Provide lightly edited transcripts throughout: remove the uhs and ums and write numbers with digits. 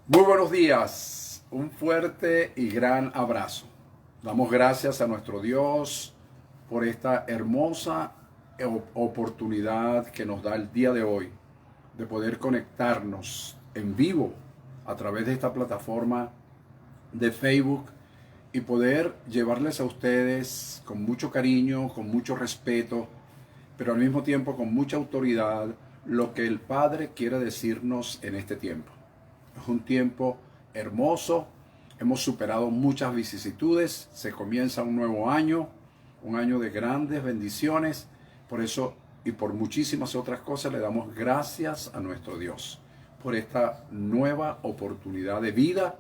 Muy buenos días, un fuerte y gran abrazo. Damos gracias a nuestro Dios por esta hermosa oportunidad que nos da el día de hoy de poder conectarnos en vivo a través de esta plataforma de Facebook y poder llevarles a ustedes con mucho cariño, con mucho respeto, pero al mismo tiempo con mucha autoridad lo que el Padre quiere decirnos en este tiempo. Es un tiempo hermoso, hemos superado muchas vicisitudes, se comienza un nuevo año, un año de grandes bendiciones. Por eso y por muchísimas otras cosas le damos gracias a nuestro Dios por esta nueva oportunidad de vida,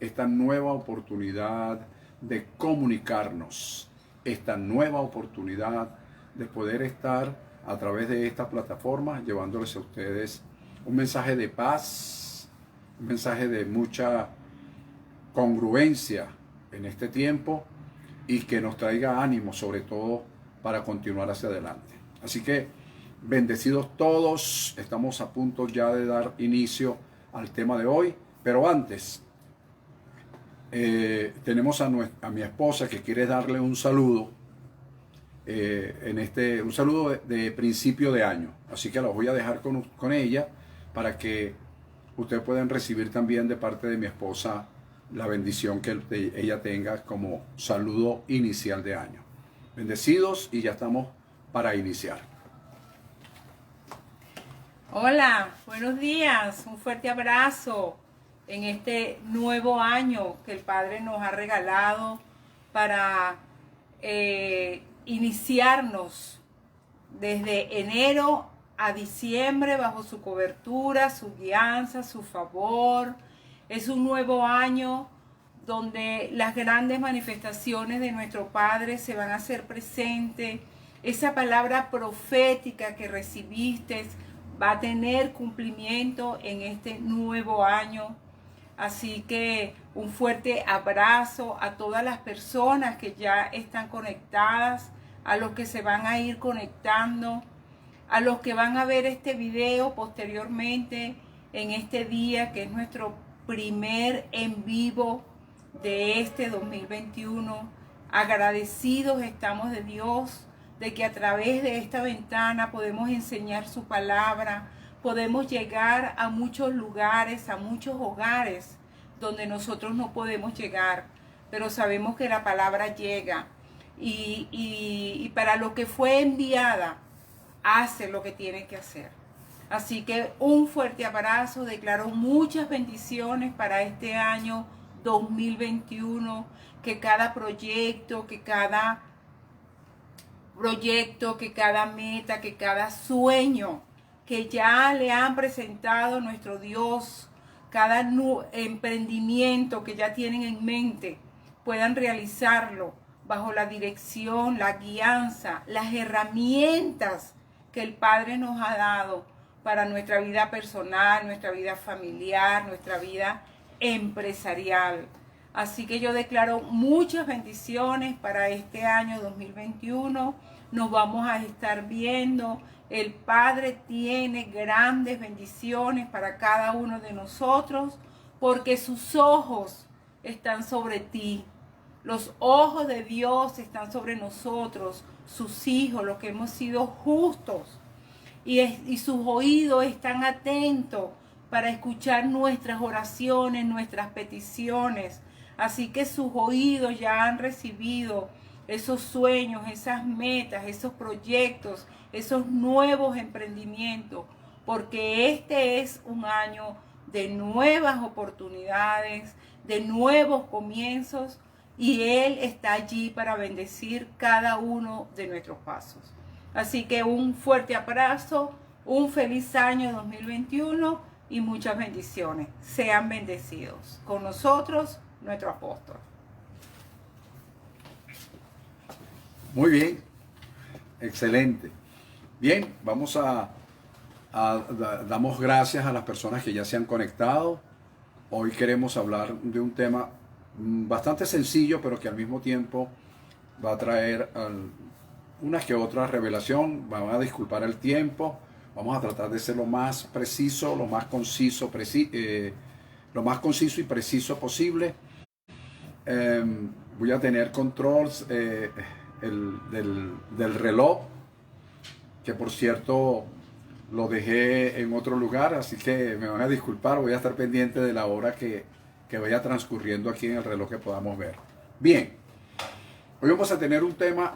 esta nueva oportunidad de comunicarnos, esta nueva oportunidad de poder estar a través de esta plataforma llevándoles a ustedes un mensaje de paz, un mensaje de mucha congruencia en este tiempo y que nos traiga ánimo sobre todo para continuar hacia adelante. Así que bendecidos todos, estamos a punto ya de dar inicio al tema de hoy, pero antes tenemos a mi esposa que quiere darle un saludo, un saludo de principio de año, así que los voy a dejar con ella para que ustedes puedan recibir también de parte de mi esposa la bendición que ella tenga como saludo inicial de año. Bendecidos y ya estamos para iniciar. Hola, buenos días, un fuerte abrazo en este nuevo año que el Padre nos ha regalado para iniciarnos desde enero a diciembre bajo su cobertura, su guianza, su favor. Es un nuevo año donde las grandes manifestaciones de nuestro Padre se van a hacer presentes. Esa palabra profética que recibiste va a tener cumplimiento en este nuevo año. Así que un fuerte abrazo a todas las personas que ya están conectadas, a los que se van a ir conectando, a los que van a ver este video posteriormente en este día que es nuestro primer en vivo de este 2021. Agradecidos estamos de Dios de que a través de esta ventana podemos enseñar su palabra, podemos llegar a muchos lugares, a muchos hogares donde nosotros no podemos llegar, pero sabemos que la palabra llega y para lo que fue enviada, hace lo que tiene que hacer. Así que un fuerte abrazo, declaro muchas bendiciones para este año 2021, que cada proyecto, que cada meta, que cada sueño que ya le han presentado nuestro Dios, cada emprendimiento que ya tienen en mente, puedan realizarlo bajo la dirección, la guianza, las herramientas que el Padre nos ha dado para nuestra vida personal, nuestra vida familiar, nuestra vida empresarial. Así que yo declaro muchas bendiciones para este año 2021. Nos vamos a estar viendo. El Padre tiene grandes bendiciones para cada uno de nosotros porque sus ojos están sobre ti. Los ojos de Dios están sobre nosotros, sus hijos, los que hemos sido justos. Y sus oídos están atentos para escuchar nuestras oraciones, nuestras peticiones. Así que sus oídos ya han recibido esos sueños, esas metas, esos proyectos, esos nuevos emprendimientos, porque este es un año de nuevas oportunidades, de nuevos comienzos, y Él está allí para bendecir cada uno de nuestros pasos. Así que un fuerte abrazo, un feliz año 2021 y muchas bendiciones. Sean bendecidos. Con nosotros, nuestro apóstol. Muy bien, excelente. Bien, damos gracias a las personas que ya se han conectado. Hoy queremos hablar de un tema bastante sencillo, pero que al mismo tiempo va a traer una que otra revelación. Van a disculpar el tiempo. Vamos a tratar de ser lo más preciso, lo más conciso, lo más conciso y preciso posible. Voy a tener controls del reloj, que por cierto lo dejé en otro lugar, así que me van a disculpar, voy a estar pendiente de la hora que vaya transcurriendo aquí en el reloj que podamos ver. Bien, hoy vamos a tener un tema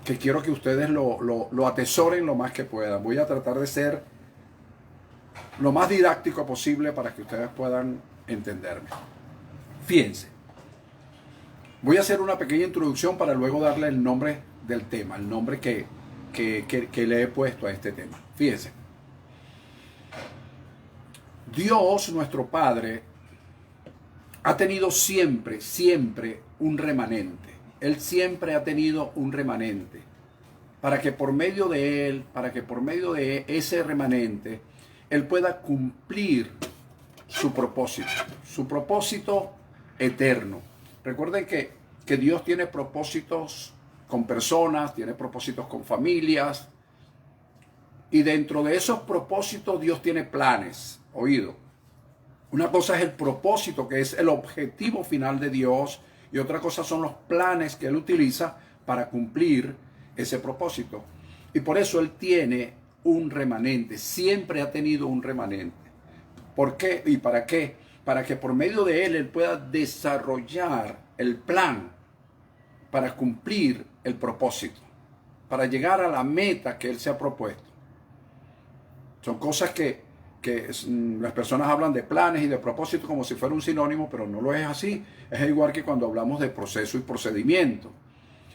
que quiero que ustedes lo atesoren lo más que puedan. Voy a tratar de ser lo más didáctico posible para que ustedes puedan entenderme. Fíjense, voy a hacer una pequeña introducción para luego darle el nombre del tema, el nombre que le he puesto a este tema. Fíjense, Dios, nuestro Padre, ha tenido siempre un remanente. Él siempre ha tenido un remanente. Para que por medio de Él, ese remanente, Él pueda cumplir su propósito eterno. Recuerden que Dios tiene propósitos con personas, tiene propósitos con familias, y dentro de esos propósitos Dios tiene planes. Oído, una cosa es el propósito, que es el objetivo final de Dios, y otra cosa son los planes que Él utiliza para cumplir ese propósito. Y por eso Él tiene un remanente, siempre ha tenido un remanente. ¿Por qué y para qué? Para que por medio de Él pueda desarrollar el plan para cumplir el propósito, para llegar a la meta que Él se ha propuesto. Son cosas que las personas hablan de planes y de propósito como si fuera un sinónimo, pero no lo es así. Es igual que cuando hablamos de proceso y procedimiento.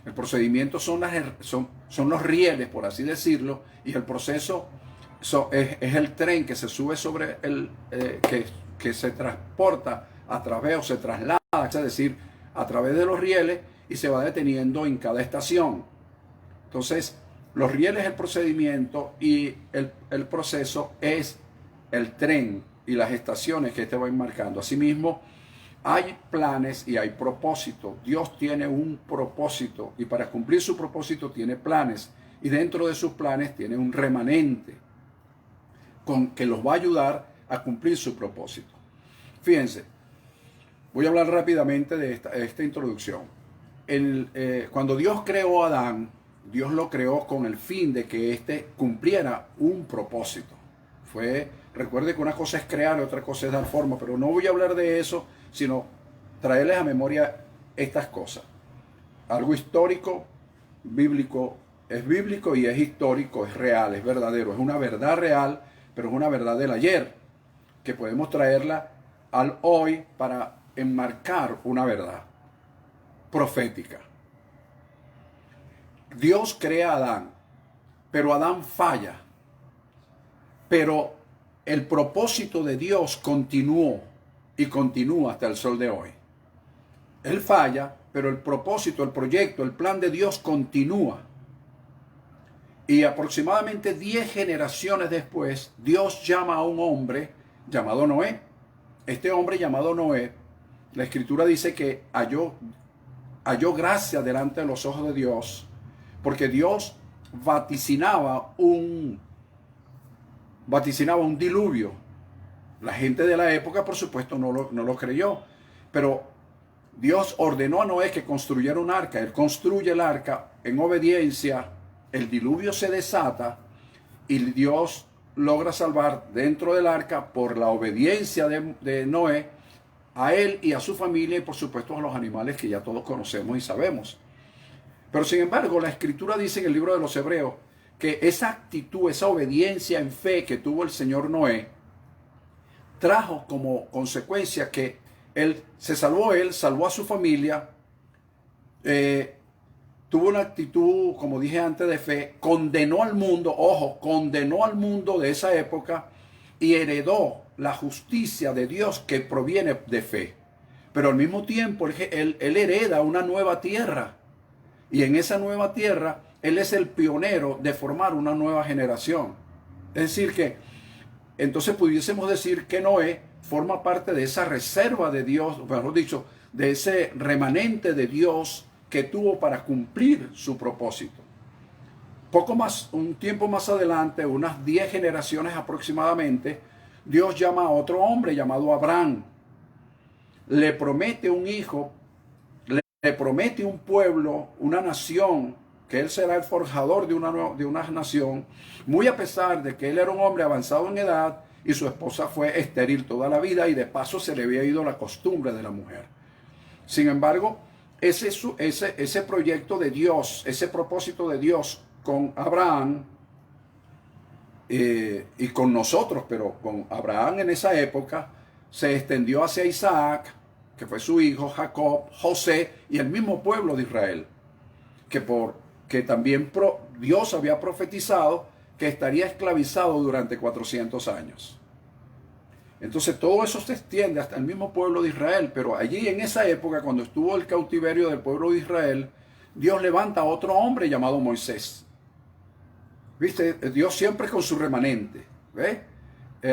El procedimiento son los rieles, por así decirlo, y el proceso es el tren que se sube sobre que se transporta a través o se traslada, es decir, a través de los rieles, y se va deteniendo en cada estación. Entonces, los rieles es el procedimiento y el proceso es el tren y las estaciones que va enmarcando. Asimismo, hay planes y hay propósitos. Dios tiene un propósito y para cumplir su propósito tiene planes, y dentro de sus planes tiene un remanente que los va a ayudar a cumplir su propósito. Fíjense, voy a hablar rápidamente de esta introducción. Cuando Dios creó a Adán, Dios lo creó con el fin de que éste cumpliera un propósito. Recuerde que una cosa es crear y otra cosa es dar forma, pero no voy a hablar de eso, sino traerles a memoria estas cosas. Algo histórico, bíblico, es bíblico y es histórico, es real, es verdadero, es una verdad real, pero es una verdad del ayer, que podemos traerla al hoy para enmarcar una verdad profética. Dios crea a Adán, pero Adán falla. Pero el propósito de Dios continuó y continúa hasta el sol de hoy. Él falla, pero el propósito, el proyecto, el plan de Dios continúa. Y aproximadamente 10 generaciones después, Dios llama a un hombre llamado Noé. Este hombre llamado Noé, la Escritura dice que halló gracia delante de los ojos de Dios, porque Dios vaticinaba un diluvio. La gente de la época, por supuesto, no lo creyó, pero Dios ordenó a Noé que construyera un arca. Él construye el arca en obediencia, el diluvio se desata y Dios logra salvar dentro del arca por la obediencia de Noé a él y a su familia, y por supuesto a los animales que ya todos conocemos y sabemos. Pero sin embargo, la Escritura dice en el libro de los Hebreos que esa actitud, esa obediencia en fe que tuvo el Señor Noé, trajo como consecuencia que él salvó a su familia, tuvo una actitud, como dije antes, de fe, condenó al mundo de esa época y heredó la justicia de Dios que proviene de fe. Pero al mismo tiempo él hereda una nueva tierra, y en esa nueva tierra él es el pionero de formar una nueva generación. Es decir que entonces pudiésemos decir que Noé forma parte de esa reserva de Dios, mejor dicho, de ese remanente de Dios que tuvo para cumplir su propósito. Un tiempo más adelante, unas 10 generaciones aproximadamente, Dios llama a otro hombre llamado Abraham. Le promete un hijo, le promete un pueblo, una nación, que él será el forjador de una nación, muy a pesar de que él era un hombre avanzado en edad y su esposa fue estéril toda la vida y de paso se le había ido la costumbre de la mujer. Sin embargo, ese proyecto de Dios, ese propósito de Dios con Abraham y con nosotros, pero con Abraham en esa época, se extendió hacia Isaac, que fue su hijo, Jacob, José y el mismo pueblo de Israel, que también Dios había profetizado que estaría esclavizado durante 400 años. Entonces todo eso se extiende hasta el mismo pueblo de Israel, pero allí en esa época, cuando estuvo el cautiverio del pueblo de Israel, Dios levanta a otro hombre llamado Moisés. ¿Viste? Dios siempre con su remanente. ¿Ves?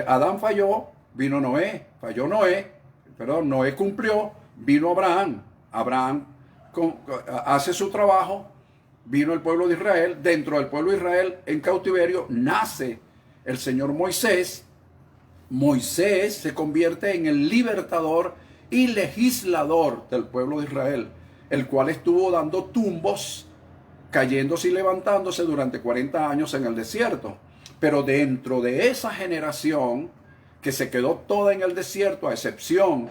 Adán falló, vino Noé, falló Noé, perdón, Noé cumplió, vino Abraham. Abraham hace su trabajo, vino el pueblo de Israel. Dentro del pueblo de Israel, en cautiverio, nace el Señor Moisés. Moisés se convierte en el libertador y legislador del pueblo de Israel, el cual estuvo dando tumbos, cayéndose y levantándose durante 40 años en el desierto. Pero dentro de esa generación que se quedó toda en el desierto, a excepción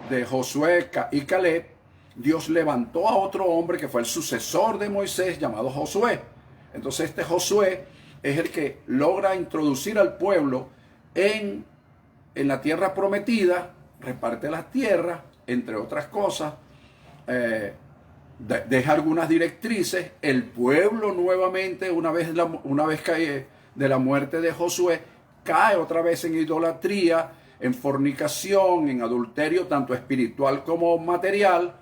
de Josué y Caleb, Dios levantó a otro hombre que fue el sucesor de Moisés, llamado Josué. Entonces este Josué es el que logra introducir al pueblo en la tierra prometida, reparte las tierras, entre otras cosas, deja algunas directrices. El pueblo nuevamente, una vez cae de la muerte de Josué, cae otra vez en idolatría, en fornicación, en adulterio, tanto espiritual como material,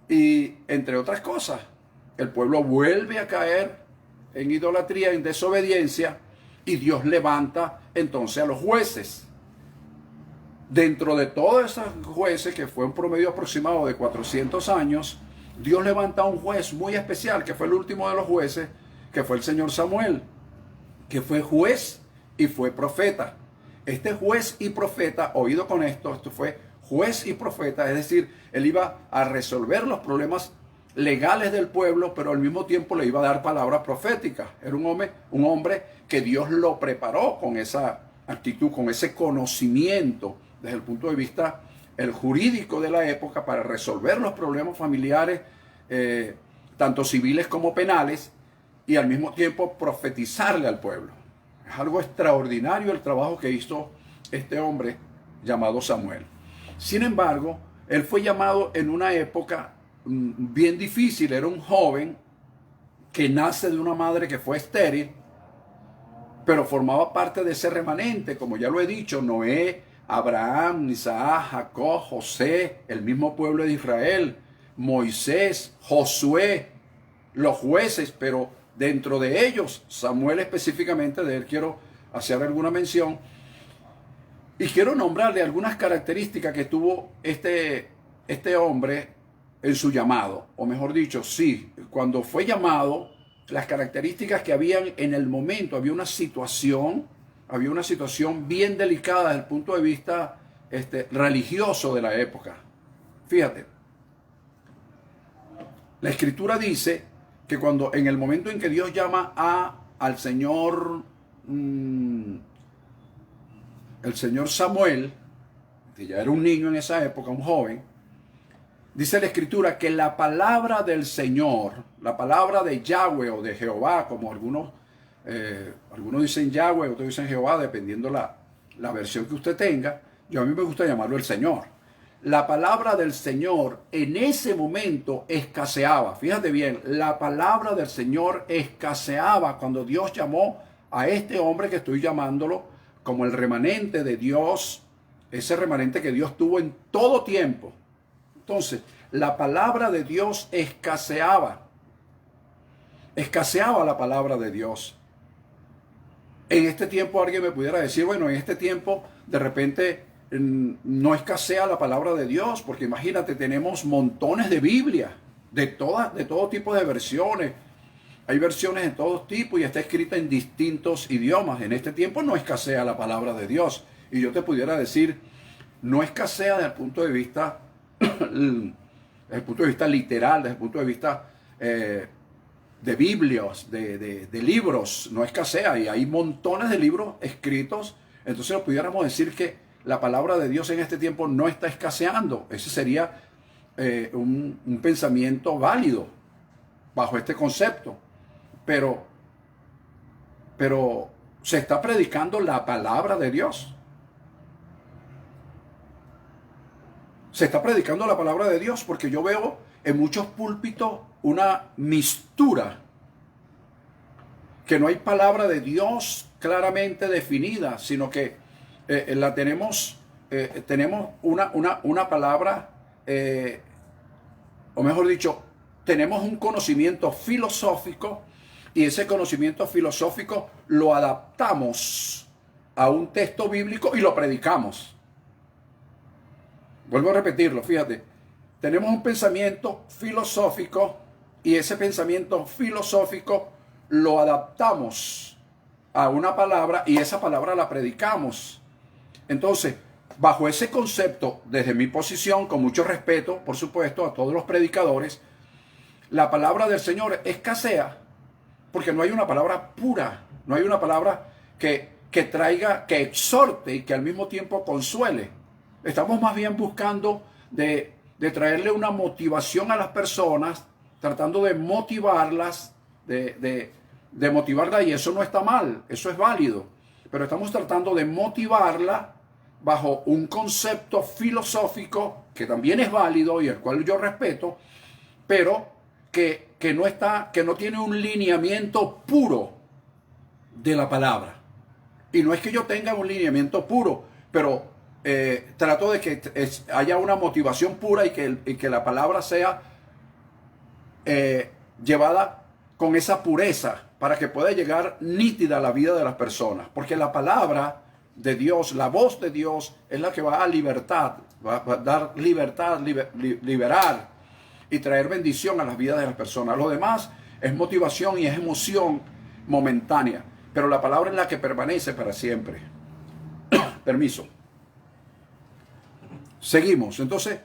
y entre otras cosas, el pueblo vuelve a caer en idolatría, en desobediencia, y Dios levanta entonces a los jueces. Dentro de todos esos jueces, que fue un promedio aproximado de 400 años, Dios levanta a un juez muy especial, que fue el último de los jueces, que fue el señor Samuel, que fue juez y fue profeta. Este juez y profeta, oído con esto fue juez y profeta, es decir, él iba a resolver los problemas legales del pueblo, pero al mismo tiempo le iba a dar palabras proféticas. Era un hombre que Dios lo preparó con esa actitud, con ese conocimiento desde el punto de vista el jurídico de la época, para resolver los problemas familiares, tanto civiles como penales, y al mismo tiempo profetizarle al pueblo. Es algo extraordinario el trabajo que hizo este hombre llamado Samuel. Sin embargo, él fue llamado en una época bien difícil. Era un joven que nace de una madre que fue estéril, pero formaba parte de ese remanente, como ya lo he dicho, Noé, Abraham, Isaac, Jacob, José, el mismo pueblo de Israel, Moisés, Josué, los jueces, pero dentro de ellos, Samuel específicamente, de él quiero hacer alguna mención, y quiero nombrarle algunas características que tuvo este hombre en su llamado, o mejor dicho, sí, cuando fue llamado, las características que habían en el momento. Había una situación bien delicada desde el punto de vista religioso de la época. Fíjate, la escritura dice que cuando en el momento en que Dios llama al Señor, el Señor Samuel, que ya era un niño en esa época, un joven, dice la escritura que la palabra del Señor, la palabra de Yahweh o de Jehová, como algunos dicen Yahweh, otros dicen Jehová, dependiendo la versión que usted tenga. A mí me gusta llamarlo el Señor. La palabra del Señor en ese momento escaseaba. Fíjate bien, la palabra del Señor escaseaba cuando Dios llamó a este hombre, que estoy llamándolo como el remanente de Dios, ese remanente que Dios tuvo en todo tiempo. Entonces, la palabra de Dios escaseaba la palabra de Dios. En este tiempo alguien me pudiera decir, bueno, en este tiempo de repente no escasea la palabra de Dios, porque imagínate, tenemos montones de Biblia, de todo tipo de versiones. Hay versiones de todo tipo y está escrita en distintos idiomas. En este tiempo no escasea la palabra de Dios. Y yo te pudiera decir, no escasea desde el punto de vista, desde el punto de vista literal, desde el punto de vista de Biblias, de libros, no escasea. Y hay montones de libros escritos. Entonces pudiéramos decir que la palabra de Dios en este tiempo no está escaseando. Ese sería un pensamiento válido bajo este concepto. Pero se está predicando la palabra de Dios. Se está predicando la palabra de Dios, porque yo veo en muchos púlpitos una mistura, que no hay palabra de Dios claramente definida, sino que tenemos una palabra, o mejor dicho, tenemos un conocimiento filosófico, y ese conocimiento filosófico lo adaptamos a un texto bíblico y lo predicamos. Vuelvo a repetirlo, fíjate. Tenemos un pensamiento filosófico y ese pensamiento filosófico lo adaptamos a una palabra y esa palabra la predicamos. Entonces, bajo ese concepto, desde mi posición, con mucho respeto, por supuesto, a todos los predicadores, la palabra del Señor escasea porque no hay una palabra pura, no hay una palabra que traiga, que exhorte y que al mismo tiempo consuele. Estamos más bien buscando de traerle una motivación a las personas, tratando de motivarlas, de motivarla, y eso no está mal, eso es válido. Pero estamos tratando de motivarla bajo un concepto filosófico que también es válido y el cual yo respeto, pero que no tiene un lineamiento puro de la palabra. Y no es que yo tenga un lineamiento puro, pero trato de que haya una motivación pura y que la palabra sea llevada con esa pureza para que pueda llegar nítida a la vida de las personas. Porque la palabra de Dios, la voz de Dios, es la que va a libertad, va a dar libertad, liberar y traer bendición a las vidas de las personas. Lo demás es motivación y es emoción momentánea, pero la palabra es la que permanece para siempre. Permiso. Seguimos. Entonces,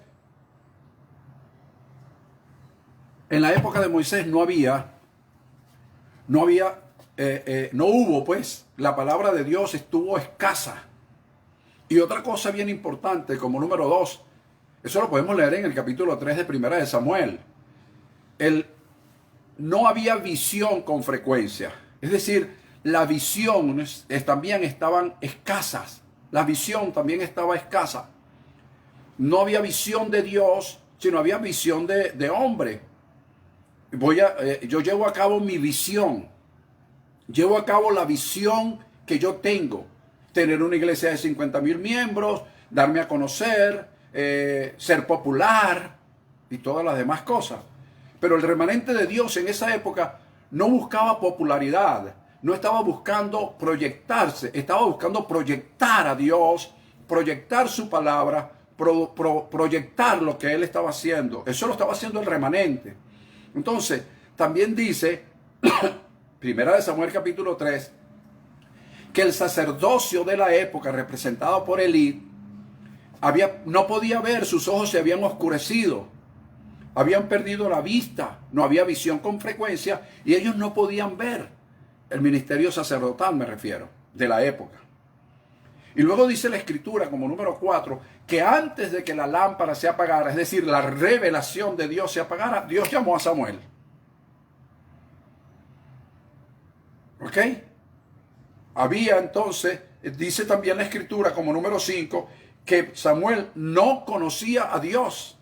en la época de Moisés no hubo, pues, la palabra de Dios estuvo escasa. Y otra cosa bien importante, como número 2, eso lo podemos leer en el capítulo 3 de Primera de Samuel. No había visión con frecuencia. Es decir, las visiones también estaban escasas. La visión también estaba escasa. No había visión de Dios, sino había visión de hombre. Yo llevo a cabo mi visión. Llevo a cabo la visión que yo tengo. Tener una iglesia de 50,000 miembros, darme a conocer, ser popular y todas las demás cosas. Pero el remanente de Dios en esa época no buscaba popularidad, no estaba buscando proyectarse, estaba buscando proyectar a Dios, proyectar su palabra, proyectar lo que él estaba haciendo. Eso lo estaba haciendo el remanente. Entonces, también dice, Primera de Samuel capítulo 3, que el sacerdocio de la época, representado por Elí, no podía ver, sus ojos se habían oscurecido, habían perdido la vista, no había visión con frecuencia y ellos no podían ver. El ministerio sacerdotal, me refiero, de la época. Y luego dice la Escritura, como número 4, que antes de que la lámpara se apagara, es decir, la revelación de Dios se apagara, Dios llamó a Samuel. ¿Ok? Había entonces, dice también la Escritura, como número 5, que Samuel no conocía a Dios.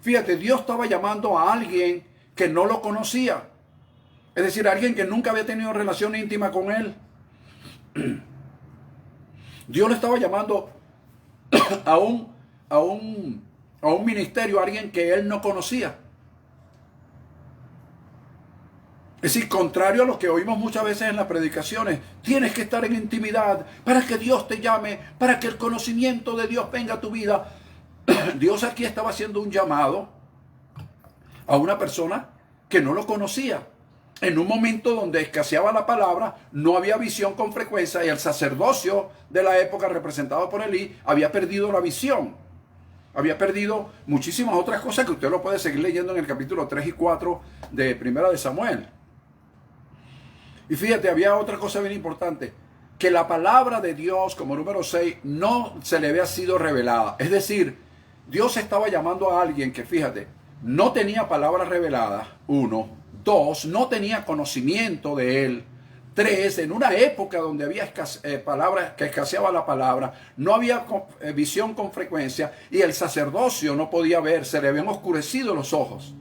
Fíjate, Dios estaba llamando a alguien que no lo conocía. Es decir, a alguien que nunca había tenido relación íntima con él. Dios le estaba llamando a un ministerio, a alguien que él no conocía. Es decir, contrario a lo que oímos muchas veces en las predicaciones, tienes que estar en intimidad para que Dios te llame, para que el conocimiento de Dios venga a tu vida. Dios aquí estaba haciendo un llamado a una persona que no lo conocía. en un momento donde escaseaba la palabra, no había visión con frecuencia y el sacerdocio de la época representado por Elí había perdido la visión. Había perdido muchísimas otras cosas que usted lo puede seguir leyendo en el capítulo 3 y 4 de Primera de Samuel. Y fíjate, había otra cosa bien importante, que la palabra de Dios, como número 6, no se le había sido revelada. Es decir, Dios estaba llamando a alguien que, fíjate, no tenía palabra revelada, 1. 2, no tenía conocimiento de él. 3, en una época donde había palabras, que escaseaba la palabra, no había visión con frecuencia y el sacerdocio no podía ver, se le habían oscurecido los ojos.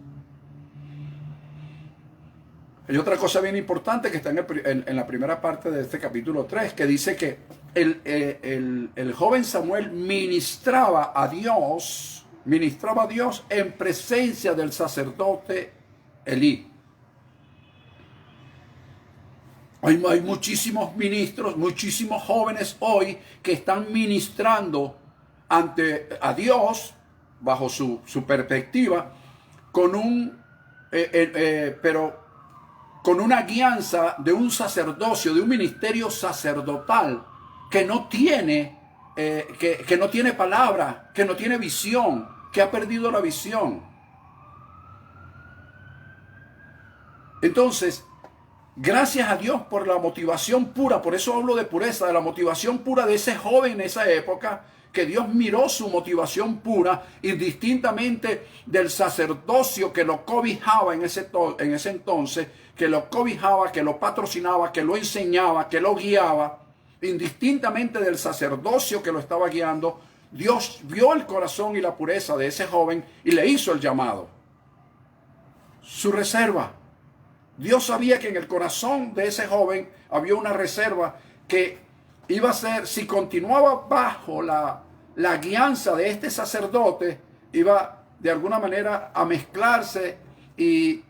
Hay otra cosa bien importante que está en la primera parte de este capítulo 3, que dice que el joven Samuel ministraba a Dios en presencia del sacerdote Elí. Hay muchísimos ministros, muchísimos jóvenes hoy que están ministrando a Dios bajo su perspectiva pero con una guianza de un sacerdocio, de un ministerio sacerdotal que no tiene palabra, que no tiene visión, que ha perdido la visión. Entonces, gracias a Dios por la motivación pura, por eso hablo de pureza, de la motivación pura de ese joven en esa época, que Dios miró su motivación pura, indistintamente del sacerdocio que lo cobijaba en ese entonces, que lo cobijaba, que lo patrocinaba, que lo enseñaba, que lo guiaba, indistintamente del sacerdocio que lo estaba guiando. Dios vio el corazón y la pureza de ese joven y le hizo el llamado. Su reserva. Dios sabía que en el corazón de ese joven había una reserva que iba a ser, si continuaba bajo la guianza de este sacerdote, iba de alguna manera a mezclarse y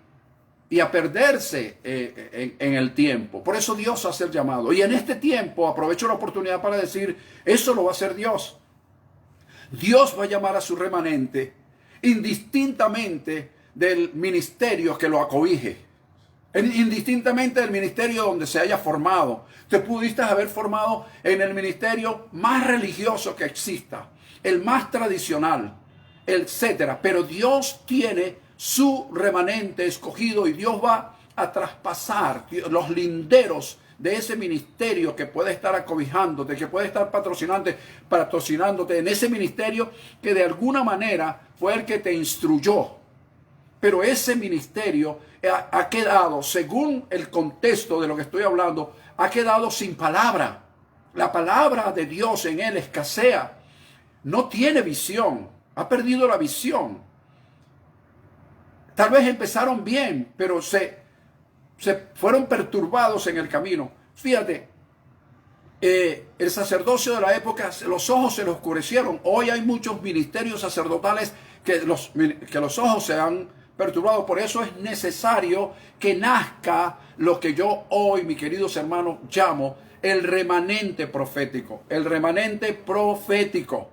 a perderse en el tiempo. Por eso Dios hace el llamado. Y en este tiempo, aprovecho la oportunidad para decir, eso lo va a hacer Dios. Dios va a llamar a su remanente indistintamente del ministerio que lo acobije. Indistintamente del ministerio donde se haya formado. Te pudiste haber formado en el ministerio más religioso que exista, el más tradicional, etcétera. Pero Dios tiene su remanente escogido y Dios va a traspasar los linderos de ese ministerio que puede estar acobijándote, que puede estar patrocinándote en ese ministerio que de alguna manera fue el que te instruyó. Pero ese ministerio ha quedado, según el contexto de lo que estoy hablando, ha quedado sin palabra. La palabra de Dios en él escasea. No tiene visión. Ha perdido la visión. Tal vez empezaron bien, pero se fueron perturbados en el camino. Fíjate, el sacerdocio de la época, los ojos se le oscurecieron. Hoy hay muchos ministerios sacerdotales que los ojos se han perturbado. Por eso es necesario que nazca lo que yo hoy, mis queridos hermanos, llamo el remanente profético. El remanente profético.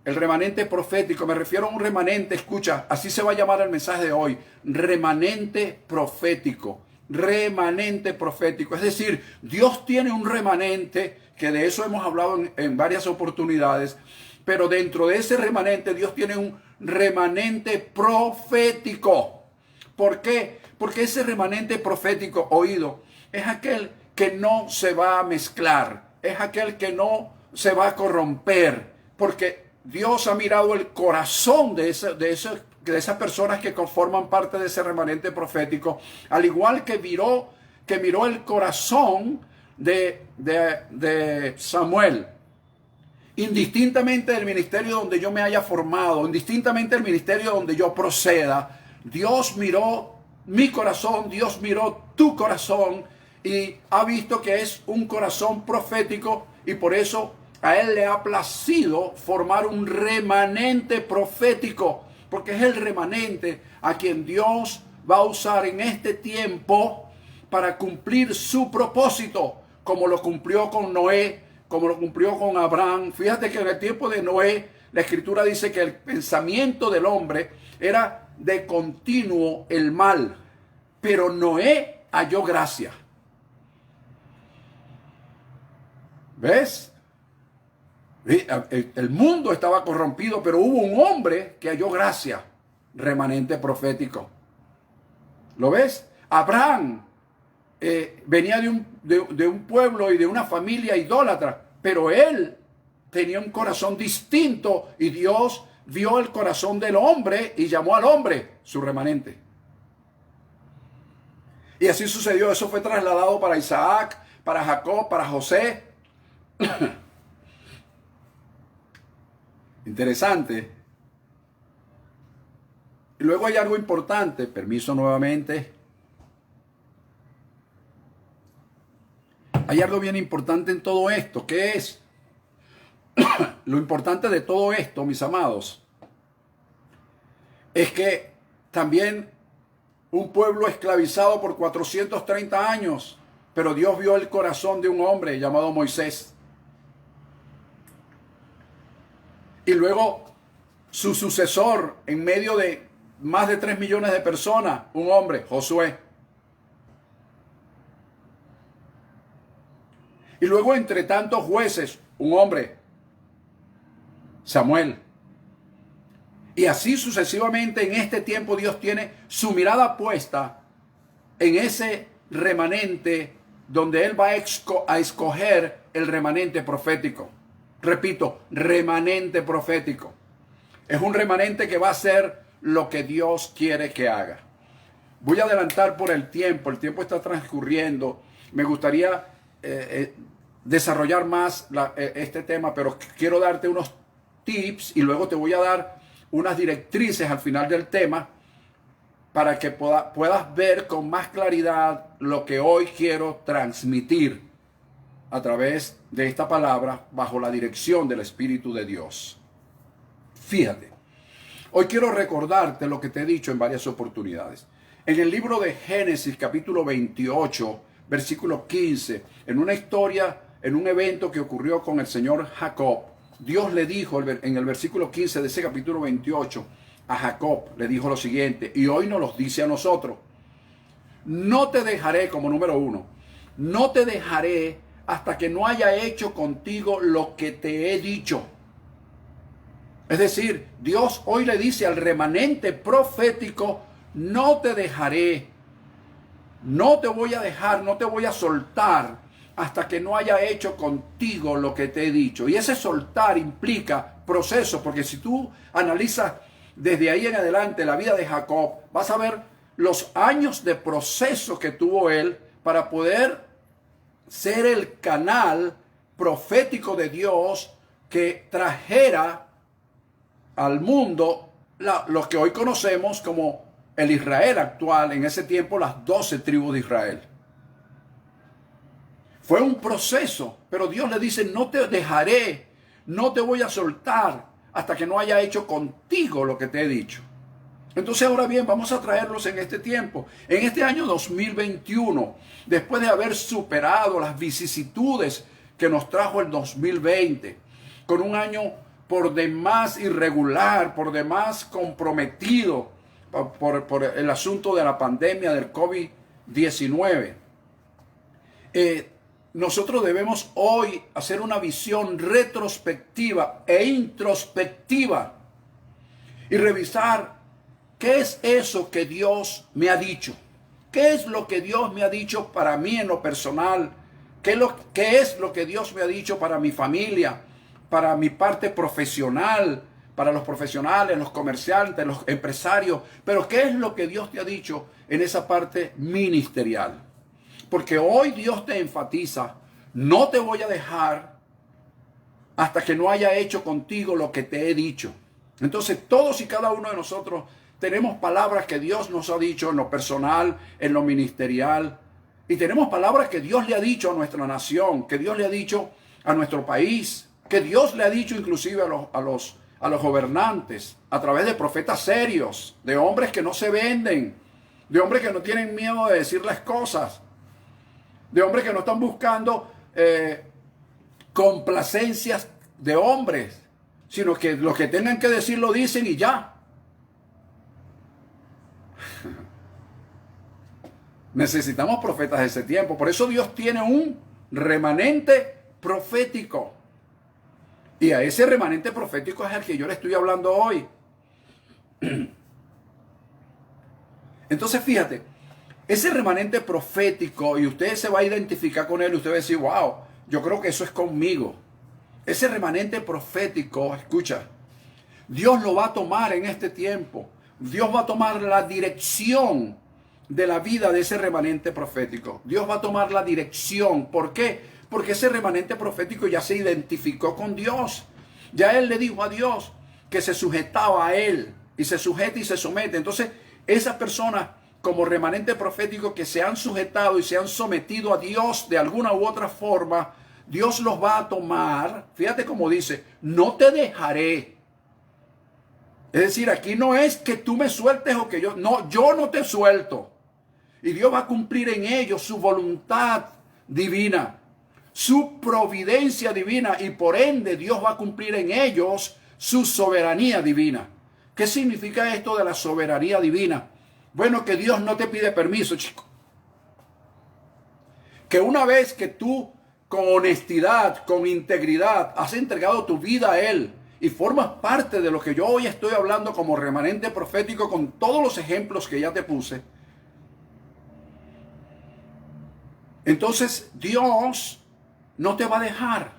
El remanente profético. Me refiero a un remanente, escucha, así se va a llamar el mensaje de hoy. Remanente profético. Remanente profético. Es decir, Dios tiene un remanente, que de eso hemos hablado en varias oportunidades, pero dentro de ese remanente Dios tiene un remanente profético. ¿Por qué? Porque ese remanente profético, oído, es aquel que no se va a mezclar, es aquel que no se va a corromper, porque Dios ha mirado el corazón de esas personas que conforman parte de ese remanente profético, al igual que miró el corazón de Samuel. Indistintamente del ministerio donde yo me haya formado, indistintamente del ministerio donde yo proceda, Dios miró mi corazón, Dios miró tu corazón y ha visto que es un corazón profético y por eso a Él le ha placido formar un remanente profético, porque es el remanente a quien Dios va a usar en este tiempo para cumplir su propósito, como lo cumplió con Noé, como lo cumplió con Abraham. Fíjate que en el tiempo de Noé, la Escritura dice que el pensamiento del hombre era de continuo el mal. Pero Noé halló gracia. ¿Ves? El mundo estaba corrompido, pero hubo un hombre que halló gracia, remanente profético. ¿Lo ves? Abraham venía de un pueblo y de una familia idólatra, pero él tenía un corazón distinto y Dios vio el corazón del hombre y llamó al hombre su remanente. Y así sucedió. Eso fue trasladado para Isaac, para Jacob, para José. Interesante. Y luego hay algo importante. Permiso nuevamente. Hay algo bien importante en todo esto. ¿Qué es? Lo importante de todo esto, mis amados, es que también un pueblo esclavizado por 430 años, pero Dios vio el corazón de un hombre llamado Moisés. Y luego su sucesor en medio de más de 3 millones de personas, un hombre, Josué. Y luego entre tantos jueces, un hombre, Samuel. Y así sucesivamente en este tiempo Dios tiene su mirada puesta en ese remanente donde Él va a escoger el remanente profético. Repito, remanente profético. Es un remanente que va a hacer lo que Dios quiere que haga. Voy a adelantar por el tiempo está transcurriendo. Me gustaría desarrollar más este tema, pero quiero darte unos tips y luego te voy a dar unas directrices al final del tema para que puedas ver con más claridad lo que hoy quiero transmitir a través de esta palabra bajo la dirección del Espíritu de Dios. Fíjate, hoy quiero recordarte lo que te he dicho en varias oportunidades. En el libro de Génesis, capítulo 28, versículo 15, en una historia, en un evento que ocurrió con el señor Jacob, Dios le dijo en el versículo 15 de ese capítulo 28 a Jacob, le dijo lo siguiente, y hoy nos lo dice a nosotros: no te dejaré, como número 1, no te dejaré hasta que no haya hecho contigo lo que te he dicho. Es decir, Dios hoy le dice al remanente profético: no te dejaré, no te voy a dejar, no te voy a soltar hasta que no haya hecho contigo lo que te he dicho. Y ese soltar implica proceso, porque si tú analizas desde ahí en adelante la vida de Jacob, vas a ver los años de proceso que tuvo él para poder ser el canal profético de Dios que trajera al mundo lo que hoy conocemos como el Israel actual, en ese tiempo las 12 tribus de Israel. Fue un proceso, pero Dios le dice: no te dejaré, no te voy a soltar hasta que no haya hecho contigo lo que te he dicho. Entonces ahora bien, vamos a traerlos en este tiempo, en este año 2021, después de haber superado las vicisitudes que nos trajo el 2020, con un año por demás irregular, por demás comprometido por el asunto de la pandemia del COVID-19. Nosotros debemos hoy hacer una visión retrospectiva e introspectiva y revisar qué es eso que Dios me ha dicho. ¿Qué es lo que Dios me ha dicho para mí en lo personal? ¿Qué es lo que Dios me ha dicho para mi familia, para mi parte profesional, para los profesionales, los comerciantes, los empresarios? Pero ¿qué es lo que Dios te ha dicho en esa parte ministerial? Porque hoy Dios te enfatiza: no te voy a dejar hasta que no haya hecho contigo lo que te he dicho. Entonces todos y cada uno de nosotros tenemos palabras que Dios nos ha dicho en lo personal, en lo ministerial. Y tenemos palabras que Dios le ha dicho a nuestra nación, que Dios le ha dicho a nuestro país, que Dios le ha dicho inclusive a los gobernantes, a través de profetas serios, de hombres que no se venden, de hombres que no tienen miedo de decir las cosas, de hombres que no están buscando complacencias de hombres, sino que lo que tengan que decir lo dicen y ya. Necesitamos profetas de ese tiempo. Por eso Dios tiene un remanente profético. Y a ese remanente profético es al que yo le estoy hablando hoy. Entonces fíjate, ese remanente profético, y usted se va a identificar con él, usted va a decir, wow, yo creo que eso es conmigo. Ese remanente profético, escucha, Dios lo va a tomar en este tiempo. Dios va a tomar la dirección de la vida de ese remanente profético. Dios va a tomar la dirección. ¿Por qué? Porque ese remanente profético ya se identificó con Dios. Ya él le dijo a Dios que se sujetaba a él. Y se sujeta y se somete. Entonces, esas personas como remanente profético que se han sujetado y se han sometido a Dios de alguna u otra forma, Dios los va a tomar. Fíjate cómo dice, no te dejaré. Es decir, aquí no es que tú me sueltes o que yo no te suelto. Y Dios va a cumplir en ellos su voluntad divina, su providencia divina, y por ende Dios va a cumplir en ellos su soberanía divina. ¿Qué significa esto de la soberanía divina? Bueno, que Dios no te pide permiso, chico. Que una vez que tú con honestidad, con integridad, has entregado tu vida a Él y formas parte de lo que yo hoy estoy hablando como remanente profético con todos los ejemplos que ya te puse, entonces Dios no te va a dejar.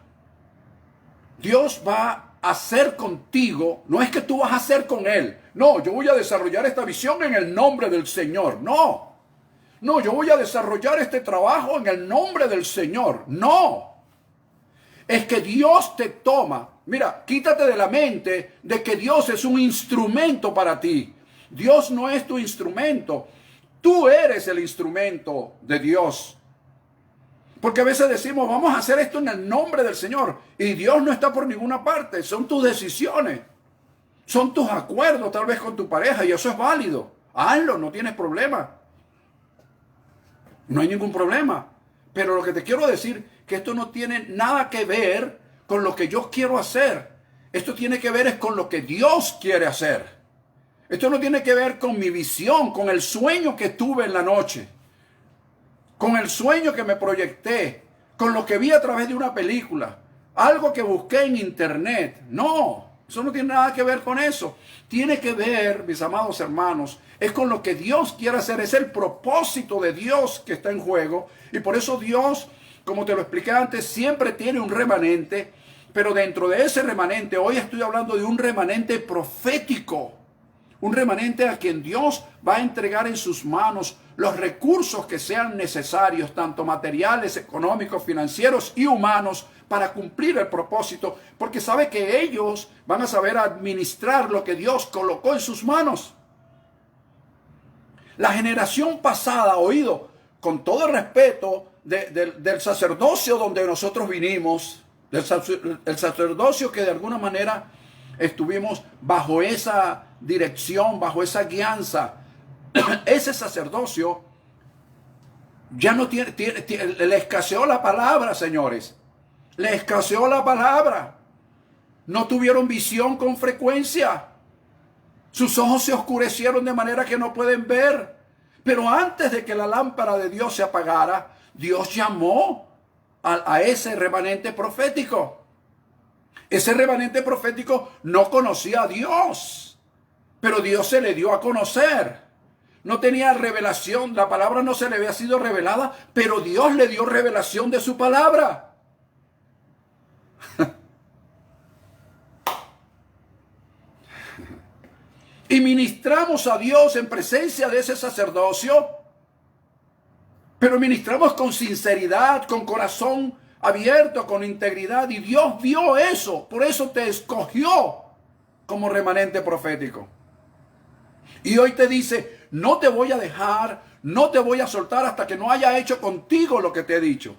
Dios va a hacer contigo, no es que tú vas a hacer con Él. No, yo voy a desarrollar esta visión en el nombre del Señor. No, yo voy a desarrollar este trabajo en el nombre del Señor. No, es que Dios te toma. Mira, quítate de la mente de que Dios es un instrumento para ti. Dios no es tu instrumento. Tú eres el instrumento de Dios. Porque a veces decimos, vamos a hacer esto en el nombre del Señor. Y Dios no está por ninguna parte. Son tus decisiones. Son tus acuerdos tal vez con tu pareja. Y eso es válido. Hazlo, no tienes problema. No hay ningún problema. Pero lo que te quiero decir, que esto no tiene nada que ver con lo que yo quiero hacer. Esto tiene que ver es con lo que Dios quiere hacer. Esto no tiene que ver con mi visión, con el sueño que tuve en la noche. Con el sueño que me proyecté, con lo que vi a través de una película, algo que busqué en internet. No, eso no tiene nada que ver con eso. Tiene que ver, mis amados hermanos, es con lo que Dios quiere hacer. Es el propósito de Dios que está en juego. Y por eso Dios, como te lo expliqué antes, siempre tiene un remanente. Pero dentro de ese remanente, hoy estoy hablando de un remanente profético. Un remanente a quien Dios va a entregar en sus manos los recursos que sean necesarios, tanto materiales, económicos, financieros y humanos, para cumplir el propósito, porque sabe que ellos van a saber administrar lo que Dios colocó en sus manos. La generación pasada, oído, con todo el respeto del sacerdocio donde nosotros vinimos, el sacerdocio que de alguna manera estuvimos bajo esa dirección, bajo esa guianza, ese sacerdocio ya no tiene, le escaseó la palabra, señores. Le escaseó la palabra. No tuvieron visión con frecuencia. Sus ojos se oscurecieron de manera que no pueden ver. Pero antes de que la lámpara de Dios se apagara, Dios llamó a ese remanente profético. Ese remanente profético no conocía a Dios, pero Dios se le dio a conocer. No tenía revelación, la palabra no se le había sido revelada, pero Dios le dio revelación de su palabra. Y ministramos a Dios en presencia de ese sacerdocio, pero ministramos con sinceridad, con corazón abierto, con integridad, y Dios vio eso, por eso te escogió como remanente profético. Y hoy te dice, no te voy a dejar, no te voy a soltar hasta que no haya hecho contigo lo que te he dicho.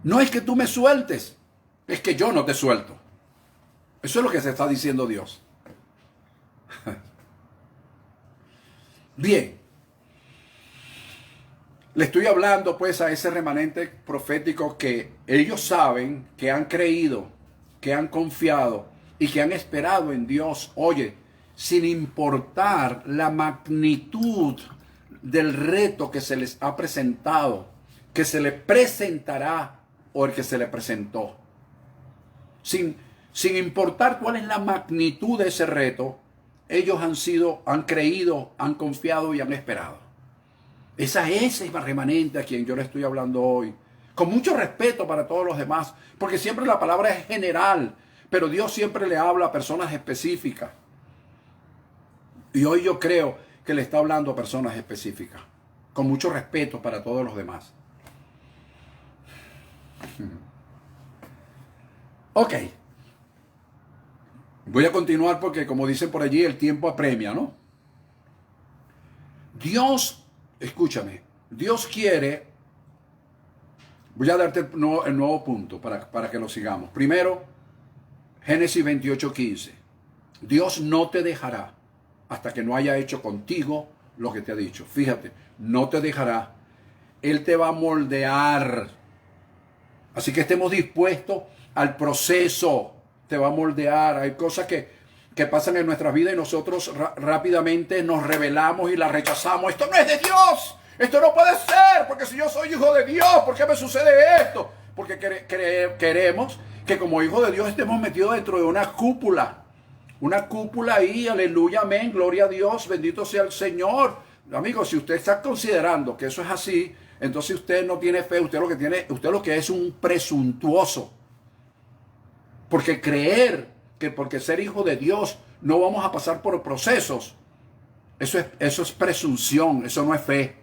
No es que tú me sueltes, es que yo no te suelto. Eso es lo que se está diciendo Dios. Bien. Le estoy hablando pues a ese remanente profético que ellos saben, que han creído, que han confiado, y que han esperado en Dios, oye, sin importar la magnitud del reto que se les ha presentado, que se le presentará o el que se le presentó. Sin importar cuál es la magnitud de ese reto, ellos han creído, han confiado y han esperado. Esa es el remanente a quien yo le estoy hablando hoy. Con mucho respeto para todos los demás, porque siempre la palabra es general, pero Dios siempre le habla a personas específicas. Y hoy yo creo que le está hablando a personas específicas, con mucho respeto para todos los demás. Ok. Voy a continuar porque, como dicen por allí, el tiempo apremia, ¿no? Dios, escúchame, Dios quiere, voy a darte el nuevo punto para que lo sigamos. Primero, Génesis 28:15. Dios no te dejará hasta que no haya hecho contigo lo que te ha dicho. Fíjate, no te dejará. Él te va a moldear. Así que estemos dispuestos al proceso. Te va a moldear. Hay cosas que pasan en nuestra vida y nosotros rápidamente nos rebelamos y las rechazamos. Esto no es de Dios. Esto no puede ser. Porque si yo soy hijo de Dios, ¿por qué me sucede esto? Porque queremos que como hijo de Dios estemos metidos dentro de una cúpula. Una cúpula ahí, aleluya, amén, gloria a Dios, bendito sea el Señor. Amigo, si usted está considerando que eso es así, entonces usted no tiene fe, usted lo que es un presuntuoso. Porque creer que porque ser hijo de Dios no vamos a pasar por procesos, eso es presunción, eso no es fe.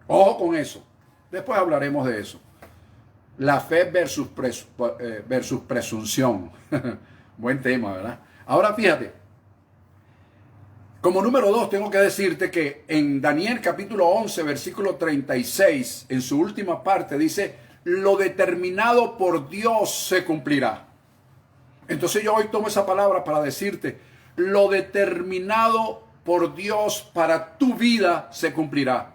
Ojo con eso. Después hablaremos de eso. La fe versus presunción. Buen tema, ¿verdad? Ahora fíjate. Como número 2 tengo que decirte que en Daniel capítulo 11, versículo 36, en su última parte dice, lo determinado por Dios se cumplirá. Entonces yo hoy tomo esa palabra para decirte, lo determinado por Dios para tu vida se cumplirá.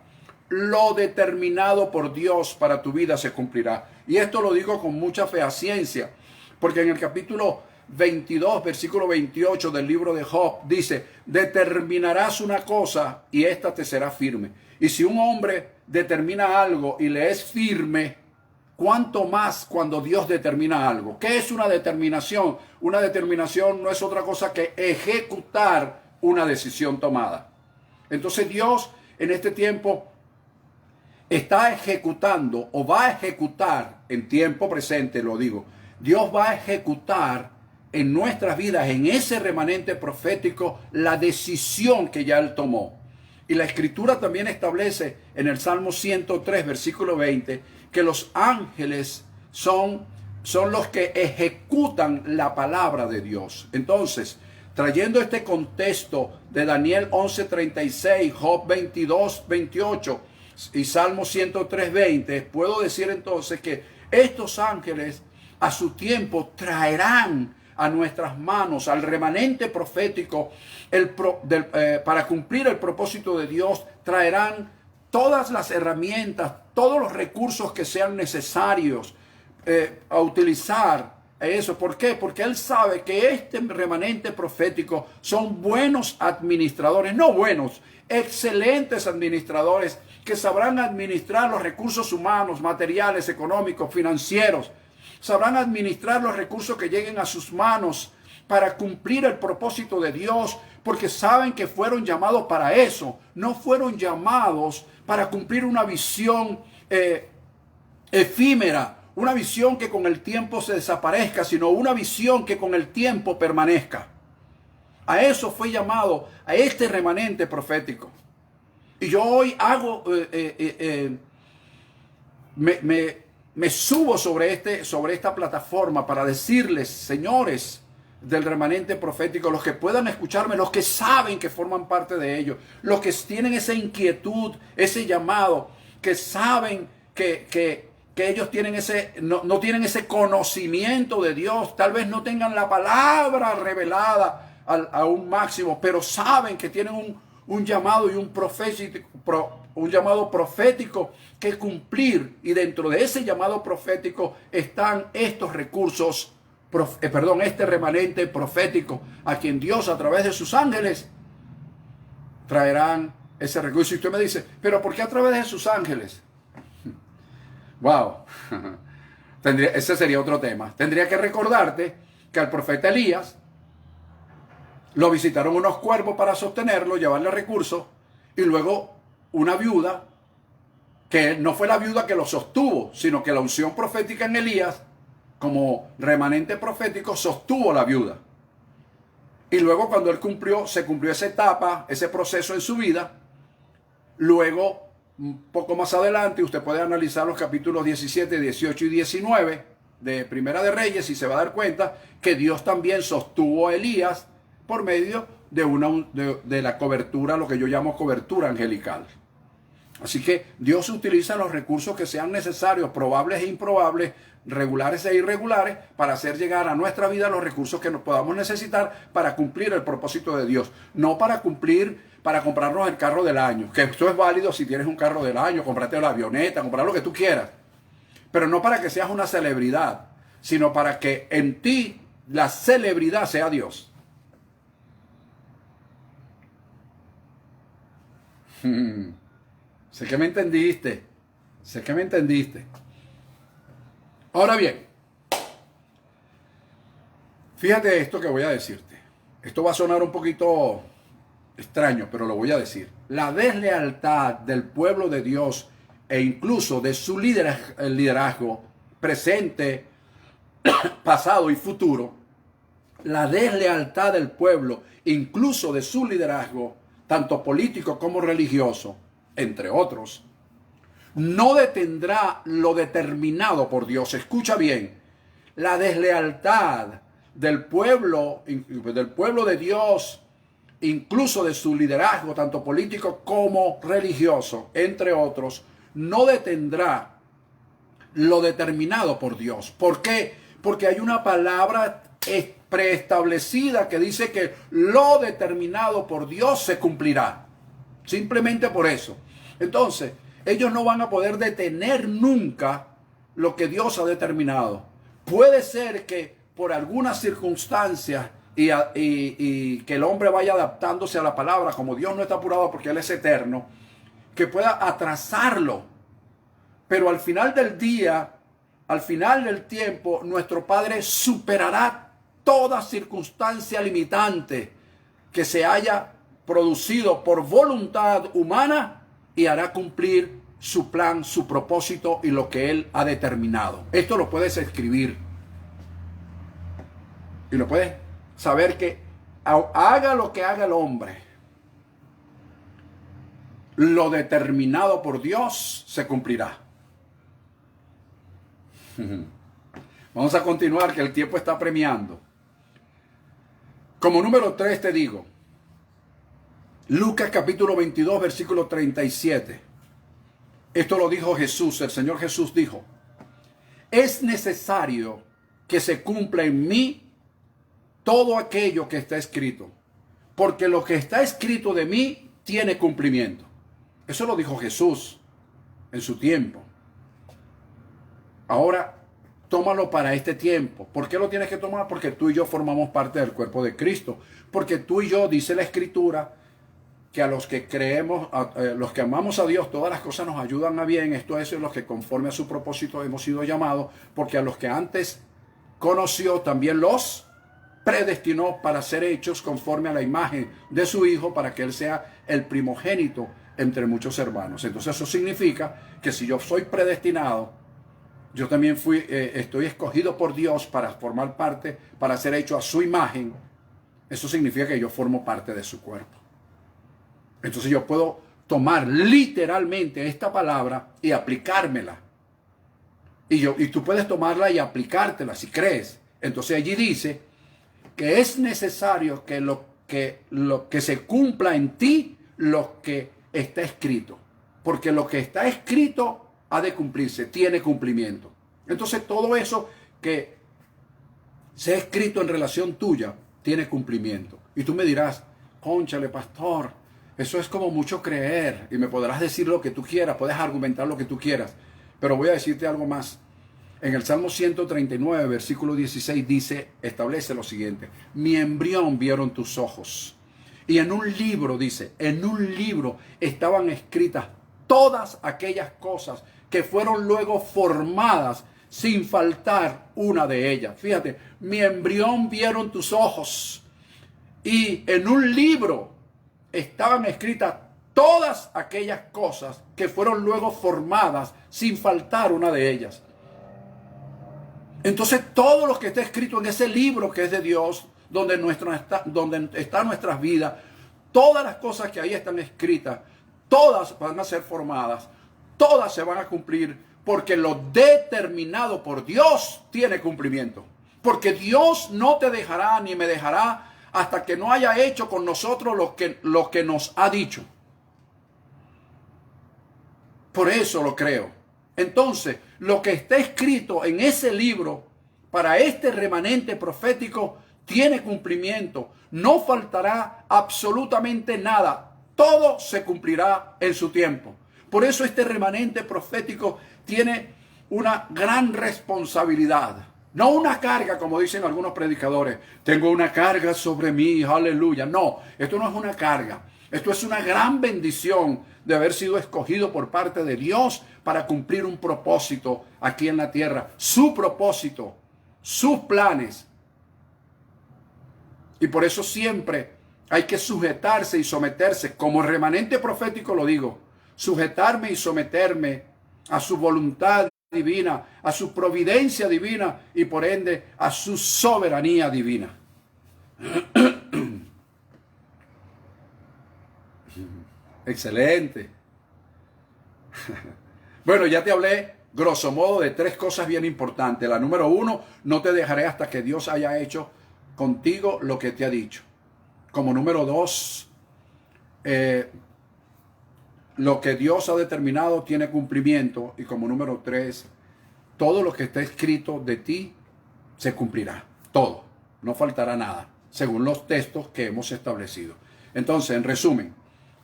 Lo determinado por Dios para tu vida se cumplirá. Y esto lo digo con mucha fehaciencia, porque en el capítulo 22, versículo 28 del libro de Job dice, determinarás una cosa y ésta te será firme. Y si un hombre determina algo y le es firme, ¿cuánto más cuando Dios determina algo? ¿Qué es una determinación? Una determinación no es otra cosa que ejecutar una decisión tomada. Entonces Dios en este tiempo está ejecutando o va a ejecutar en tiempo presente, lo digo. Dios va a ejecutar en nuestras vidas, en ese remanente profético, la decisión que ya Él tomó. Y la Escritura también establece en el Salmo 103, versículo 20, que los ángeles son los que ejecutan la palabra de Dios. Entonces, trayendo este contexto de Daniel 11:36, Job 22:28 y Salmo 103:20, puedo decir entonces que estos ángeles a su tiempo traerán a nuestras manos, al remanente profético, para cumplir el propósito de Dios, traerán todas las herramientas, todos los recursos que sean necesarios a utilizar eso. ¿Por qué? Porque Él sabe que este remanente profético son buenos administradores, no buenos, excelentes administradores que sabrán administrar los recursos humanos, materiales, económicos, financieros. Sabrán administrar los recursos que lleguen a sus manos para cumplir el propósito de Dios, porque saben que fueron llamados para eso. No fueron llamados para cumplir una visión efímera, una visión que con el tiempo se desaparezca, sino una visión que con el tiempo permanezca. A eso fue llamado, a este remanente profético. Y yo hoy me subo sobre esta plataforma para decirles, señores del remanente profético, los que puedan escucharme, los que saben que forman parte de ello, los que tienen esa inquietud, ese llamado, que saben que ellos tienen no tienen ese conocimiento de Dios, tal vez no tengan la palabra revelada a un máximo, pero saben que tienen un llamado y un llamado profético que cumplir, y dentro de ese llamado profético están estos recursos este remanente profético, a quien Dios a través de sus ángeles traerán ese recurso. Y usted me dice, pero ¿por qué a través de sus ángeles? Wow. Ese sería otro tema. Tendría que recordarte que al profeta Elías lo visitaron unos cuervos para sostenerlo, llevarle recursos, y luego una viuda, que no fue la viuda que lo sostuvo, sino que la unción profética en Elías, como remanente profético, sostuvo a la viuda. Y luego cuando él se cumplió esa etapa, ese proceso en su vida, luego, un poco más adelante, usted puede analizar los capítulos 17, 18 y 19 de Primera de Reyes y se va a dar cuenta que Dios también sostuvo a Elías por medio de la cobertura, lo que yo llamo cobertura angelical. Así que Dios utiliza los recursos que sean necesarios, probables e improbables, regulares e irregulares, para hacer llegar a nuestra vida los recursos que nos podamos necesitar para cumplir el propósito de Dios. No para comprarnos el carro del año, que esto es válido si tienes un carro del año, comprarte la avioneta, comprar lo que tú quieras. Pero no para que seas una celebridad, sino para que en ti la celebridad sea Dios. Sé que me entendiste. Sé que me entendiste. Ahora bien, fíjate esto que voy a decirte. Esto va a sonar un poquito extraño, pero lo voy a decir. La deslealtad del pueblo de Dios e incluso de su liderazgo presente, pasado y futuro, la deslealtad del pueblo, incluso de su liderazgo, tanto político como religioso, entre otros, no detendrá lo determinado por Dios. Escucha bien, la deslealtad del pueblo de Dios, incluso de su liderazgo, tanto político como religioso, entre otros, no detendrá lo determinado por Dios. ¿Por qué? Porque hay una palabra preestablecida que dice que lo determinado por Dios se cumplirá. Simplemente por eso. Entonces, ellos no van a poder detener nunca lo que Dios ha determinado. Puede ser que por algunas circunstancias y que el hombre vaya adaptándose a la palabra, como Dios no está apurado porque Él es eterno, que pueda atrasarlo. Pero al final del día, al final del tiempo, nuestro Padre superará toda circunstancia limitante que se haya producido por voluntad humana y hará cumplir su plan, su propósito y lo que Él ha determinado. Esto lo puedes escribir y lo puedes saber, que haga lo que haga el hombre, lo determinado por Dios se cumplirá. Vamos a continuar, que el tiempo está premiando. Como número 3 te digo, Lucas capítulo 22, versículo 37. Esto lo dijo Jesús, el Señor Jesús dijo: es necesario que se cumpla en mí todo aquello que está escrito, porque lo que está escrito de mí tiene cumplimiento. Eso lo dijo Jesús en su tiempo. Ahora, tómalo para este tiempo. ¿Por qué lo tienes que tomar? Porque tú y yo formamos parte del cuerpo de Cristo. Porque tú y yo, dice la Escritura, que a los que creemos, los que amamos a Dios, todas las cosas nos ayudan a bien. Esto es los que conforme a su propósito hemos sido llamados, porque a los que antes conoció también los predestinó para ser hechos conforme a la imagen de su Hijo, para que Él sea el primogénito entre muchos hermanos. Entonces eso significa que si yo soy predestinado, yo también estoy escogido por Dios para formar parte, para ser hecho a su imagen. Eso significa que yo formo parte de su cuerpo. Entonces yo puedo tomar literalmente esta palabra y aplicármela. Y tú puedes tomarla y aplicártela si crees. Entonces allí dice que es necesario que lo que se cumpla en ti lo que está escrito. Porque lo que está escrito ha de cumplirse, tiene cumplimiento. Entonces todo eso que se ha escrito en relación tuya tiene cumplimiento. Y tú me dirás: cónchale, pastor, eso es como mucho creer. Y me podrás decir lo que tú quieras, puedes argumentar lo que tú quieras. Pero voy a decirte algo más. En el Salmo 139, versículo 16 dice, establece lo siguiente: mi embrión vieron tus ojos. Y en un libro, dice, en un libro estaban escritas todas aquellas cosas que fueron luego formadas sin faltar una de ellas. Fíjate, mi embrión vieron tus ojos. Y en un libro estaban escritas todas aquellas cosas que fueron luego formadas sin faltar una de ellas. Entonces todo lo que está escrito en ese libro que es de Dios, donde están nuestras vidas, todas las cosas que ahí están escritas, todas van a ser formadas, todas se van a cumplir, porque lo determinado por Dios tiene cumplimiento. Porque Dios no te dejará ni me dejará hasta que no haya hecho con nosotros lo que nos ha dicho. Por eso lo creo. Entonces, lo que está escrito en ese libro para este remanente profético tiene cumplimiento. No faltará absolutamente nada. Todo se cumplirá en su tiempo. Por eso este remanente profético tiene una gran responsabilidad. No una carga, como dicen algunos predicadores. Tengo una carga sobre mí, aleluya. No, esto no es una carga. Esto es una gran bendición de haber sido escogido por parte de Dios para cumplir un propósito aquí en la tierra. Su propósito, sus planes. Y por eso siempre hay que sujetarse y someterse. Como remanente profético lo digo. Sujetarme y someterme a su voluntad divina, a su providencia divina y por ende a su soberanía divina. Excelente. Bueno, ya te hablé grosso modo de 3 cosas bien importantes. La número 1, no te dejaré hasta que Dios haya hecho contigo lo que te ha dicho. Como número 2, lo que Dios ha determinado tiene cumplimiento. Y como número 3, todo lo que está escrito de ti se cumplirá. Todo. No faltará nada, según los textos que hemos establecido. Entonces, en resumen,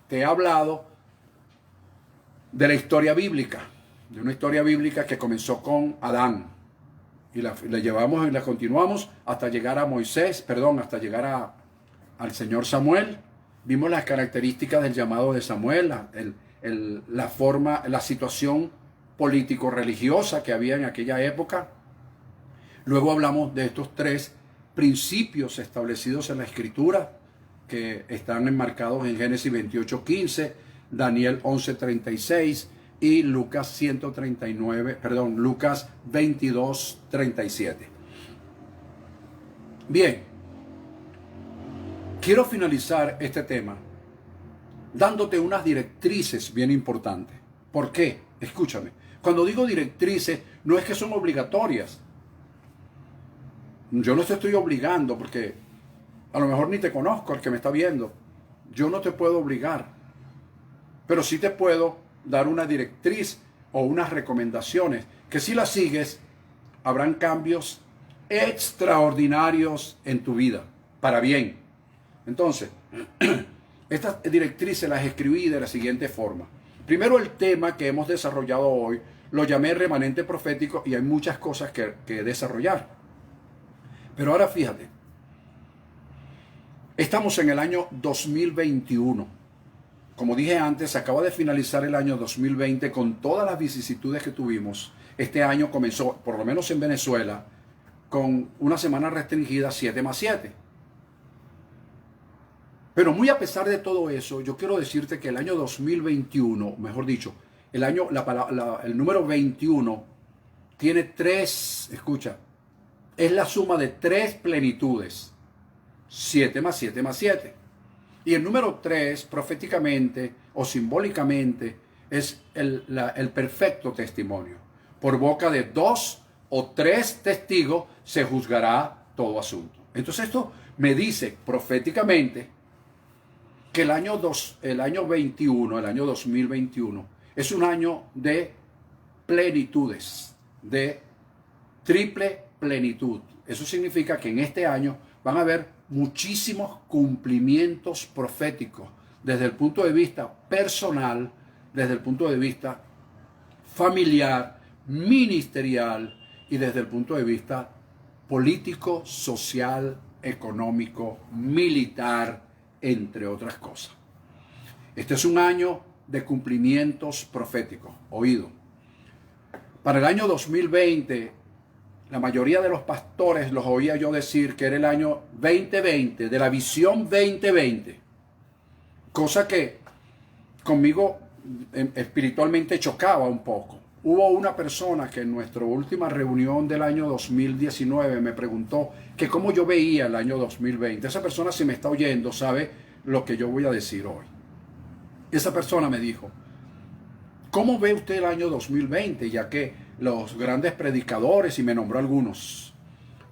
te he hablado de la historia bíblica, de una historia bíblica que comenzó con Adán y la llevamos y la continuamos hasta llegar a Moisés, hasta llegar al Señor Samuel. Vimos las características del llamado de Samuel, la forma, la situación político-religiosa que había en aquella época. Luego hablamos de estos 3 principios establecidos en la Escritura, que están enmarcados en Génesis 28:15, Daniel 11:36 y Lucas 22:37. Bien, quiero finalizar este tema dándote unas directrices bien importantes. ¿Por qué? Escúchame. Cuando digo directrices, no es que son obligatorias. Yo no te estoy obligando porque a lo mejor ni te conozco el que me está viendo. Yo no te puedo obligar. Pero sí te puedo dar una directriz o unas recomendaciones que si las sigues, habrán cambios extraordinarios en tu vida, para bien. Entonces, estas directrices las escribí de la siguiente forma. Primero, el tema que hemos desarrollado hoy, lo llamé remanente profético y hay muchas cosas que desarrollar. Pero ahora fíjate. Estamos en el año 2021. Como dije antes, acaba de finalizar el año 2020 con todas las vicisitudes que tuvimos. Este año comenzó, por lo menos en Venezuela, con una semana restringida 7+7. Pero muy a pesar de todo eso, yo quiero decirte que el año 2021, mejor dicho, el número 21 tiene 3, escucha, es la suma de 3 plenitudes. 7+7+7. Y el número 3, proféticamente o simbólicamente, es el perfecto testimonio. Por boca de 2 o 3 testigos se juzgará todo asunto. Entonces esto me dice proféticamente que el año 2021, es un año de plenitudes, de triple plenitud. Eso significa que en este año van a haber muchísimos cumplimientos proféticos desde el punto de vista personal, desde el punto de vista familiar, ministerial y desde el punto de vista político, social, económico, militar, entre otras cosas. Este es un año de cumplimientos proféticos. Oído. Para el año 2020, la mayoría de los pastores los oía yo decir que era el año 2020, de la visión 2020. Cosa que conmigo espiritualmente chocaba un poco. Hubo una persona que en nuestra última reunión del año 2019 me preguntó que cómo yo veía el año 2020. Esa persona, si me está oyendo, sabe lo que yo voy a decir hoy. Esa persona me dijo, ¿cómo ve usted el año 2020? Ya que los grandes predicadores, y me nombró algunos,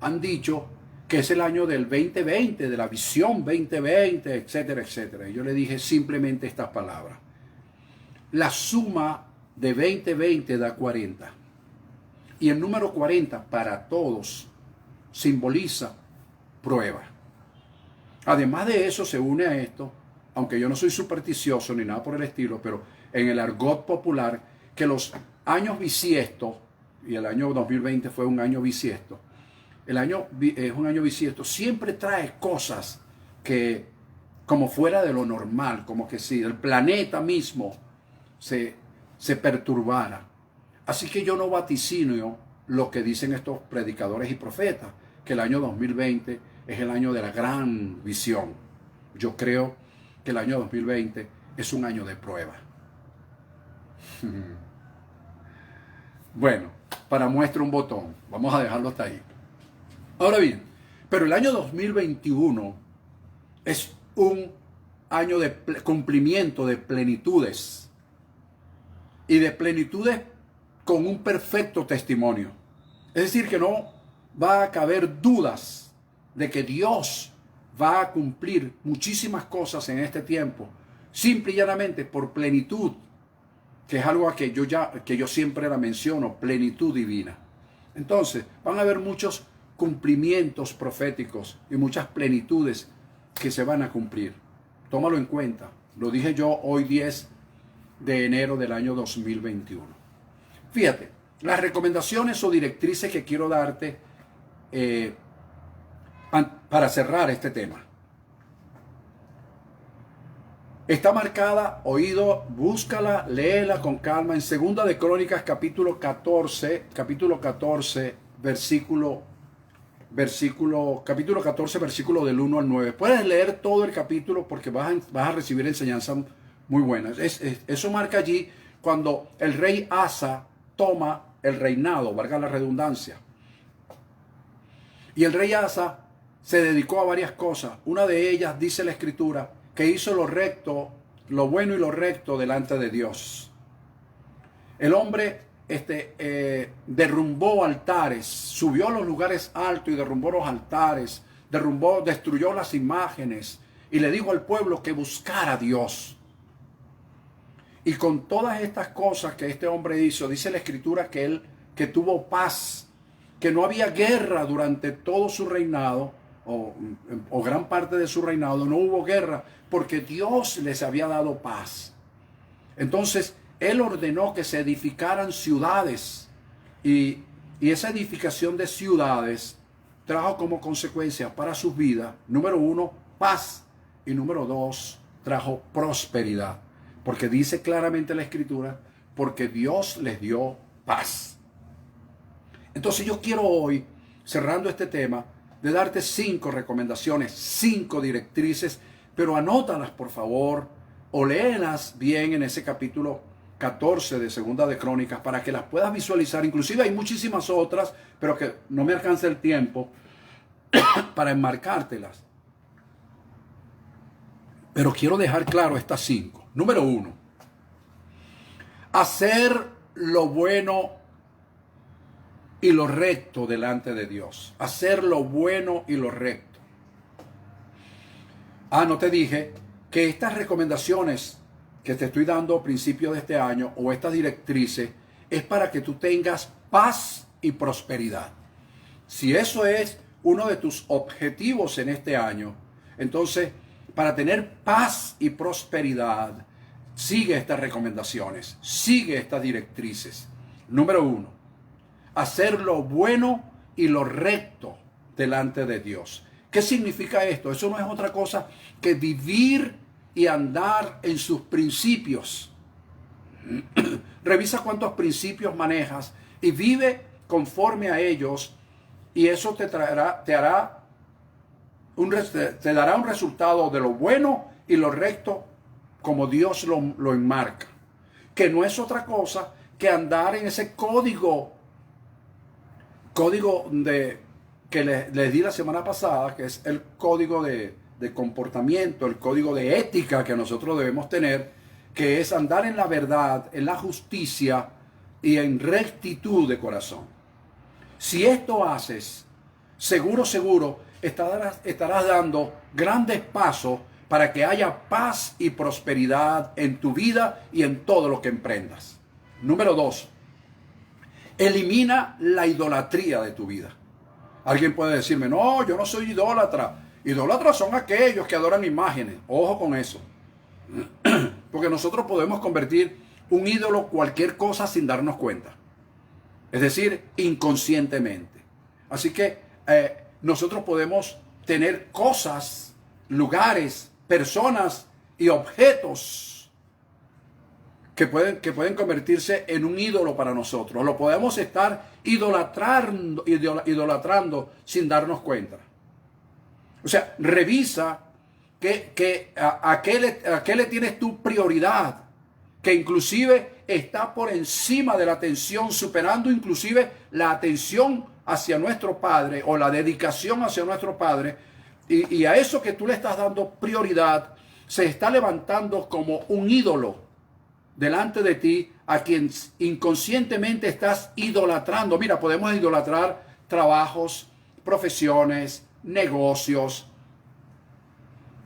han dicho que es el año del 2020, de la visión 2020, etcétera, etcétera. Y yo le dije simplemente estas palabras. La suma de 2020 da 40. Y el número 40 para todos simboliza prueba. Además de eso se une a esto, aunque yo no soy supersticioso ni nada por el estilo, pero en el argot popular, que los años bisiestos, y el año 2020 fue un año bisiesto, el año es un año bisiesto, siempre trae cosas que como fuera de lo normal, como que si el planeta mismo se perturbara. Así que yo no vaticino lo que dicen estos predicadores y profetas, que el año 2020 es el año de la gran visión. Yo creo que el año 2020 es un año de prueba. Bueno, para muestra un botón. Vamos a dejarlo hasta ahí. Ahora bien, pero el año 2021 es un año de cumplimiento de plenitudes. Y de plenitudes con un perfecto testimonio. Es decir, que no va a caber dudas de que Dios va a cumplir muchísimas cosas en este tiempo, simple y llanamente por plenitud, que es algo que yo siempre la menciono, plenitud divina. Entonces, van a haber muchos cumplimientos proféticos y muchas plenitudes que se van a cumplir. Tómalo en cuenta. Lo dije yo hoy 10 de enero del año 2021. Fíjate, las recomendaciones o directrices que quiero darte para cerrar este tema. Está marcada, oído, búscala, léela con calma en Segunda de Crónicas capítulo 14, versículo del 1 al 9. Puedes leer todo el capítulo porque vas a recibir enseñanza muy buenas. Eso marca allí cuando el rey Asa toma el reinado, valga la redundancia. Y el rey Asa se dedicó a varias cosas. Una de ellas, dice la Escritura, que hizo lo recto, lo bueno y lo recto delante de Dios. El hombre derrumbó altares, subió a los lugares altos y derrumbó los altares, destruyó las imágenes y le dijo al pueblo que buscara a Dios. Y con todas estas cosas que este hombre hizo, dice la Escritura que tuvo paz, que no había guerra durante todo su reinado, o gran parte de su reinado, no hubo guerra, porque Dios les había dado paz. Entonces, él ordenó que se edificaran ciudades, y esa edificación de ciudades trajo como consecuencia para sus vidas, número 1, paz, y número 2, trajo prosperidad. Porque dice claramente la Escritura, porque Dios les dio paz. Entonces yo quiero hoy, cerrando este tema, de darte 5 recomendaciones, 5 directrices, pero anótalas por favor, o léelas bien en ese capítulo 14 de Segunda de Crónicas, para que las puedas visualizar. Inclusive hay muchísimas otras, pero que no me alcanza el tiempo para enmarcártelas. Pero quiero dejar claro estas 5. Número 1. Hacer lo bueno y lo recto delante de Dios. Hacer lo bueno y lo recto. No te dije que estas recomendaciones que te estoy dando a principios de este año, o estas directrices, es para que tú tengas paz y prosperidad. Si eso es uno de tus objetivos en este año, entonces, para tener paz y prosperidad, sigue estas recomendaciones, sigue estas directrices. Número 1, hacer lo bueno y lo recto delante de Dios. ¿Qué significa esto? Eso no es otra cosa que vivir y andar en sus principios. Revisa cuántos principios manejas y vive conforme a ellos, y eso te dará un resultado de lo bueno y lo recto como Dios lo enmarca, que no es otra cosa que andar en ese código que les di la semana pasada, que es el código de comportamiento, el código de ética que nosotros debemos tener, que es andar en la verdad, en la justicia y en rectitud de corazón. Si esto haces, seguro estarás dando grandes pasos para que haya paz y prosperidad en tu vida y en todo lo que emprendas. Número 2, elimina la idolatría de tu vida. Alguien puede decirme, no, yo no soy idólatra. Idólatras son aquellos que adoran imágenes. Ojo con eso. Porque nosotros podemos convertir un ídolo cualquier cosa sin darnos cuenta. Es decir, inconscientemente. Así que nosotros podemos tener cosas, lugares, personas y objetos que pueden convertirse en un ídolo para nosotros. Lo podemos estar idolatrando sin darnos cuenta. O sea, revisa a qué le tienes tu prioridad, que inclusive está por encima de la atención, superando inclusive la atención hacia nuestro Padre o la dedicación hacia nuestro Padre, y a eso que tú le estás dando prioridad se está levantando como un ídolo delante de ti, a quien inconscientemente estás idolatrando. Mira, podemos idolatrar trabajos, profesiones, negocios,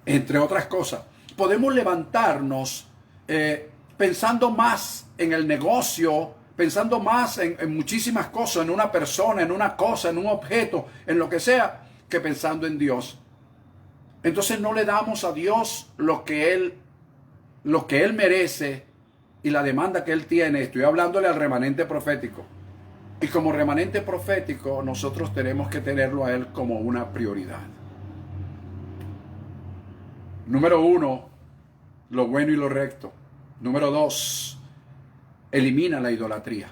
entre otras cosas. Podemos levantarnos pensando más en el negocio, pensando más en muchísimas cosas, en una persona, en una cosa, en un objeto, en lo que sea, que pensando en Dios. Entonces no le damos a Dios lo que Él merece y la demanda que Él tiene. Estoy hablándole al remanente profético. Y como remanente profético, nosotros tenemos que tenerlo a Él como una prioridad. Número 1, lo bueno y lo recto. Número 2, elimina la idolatría.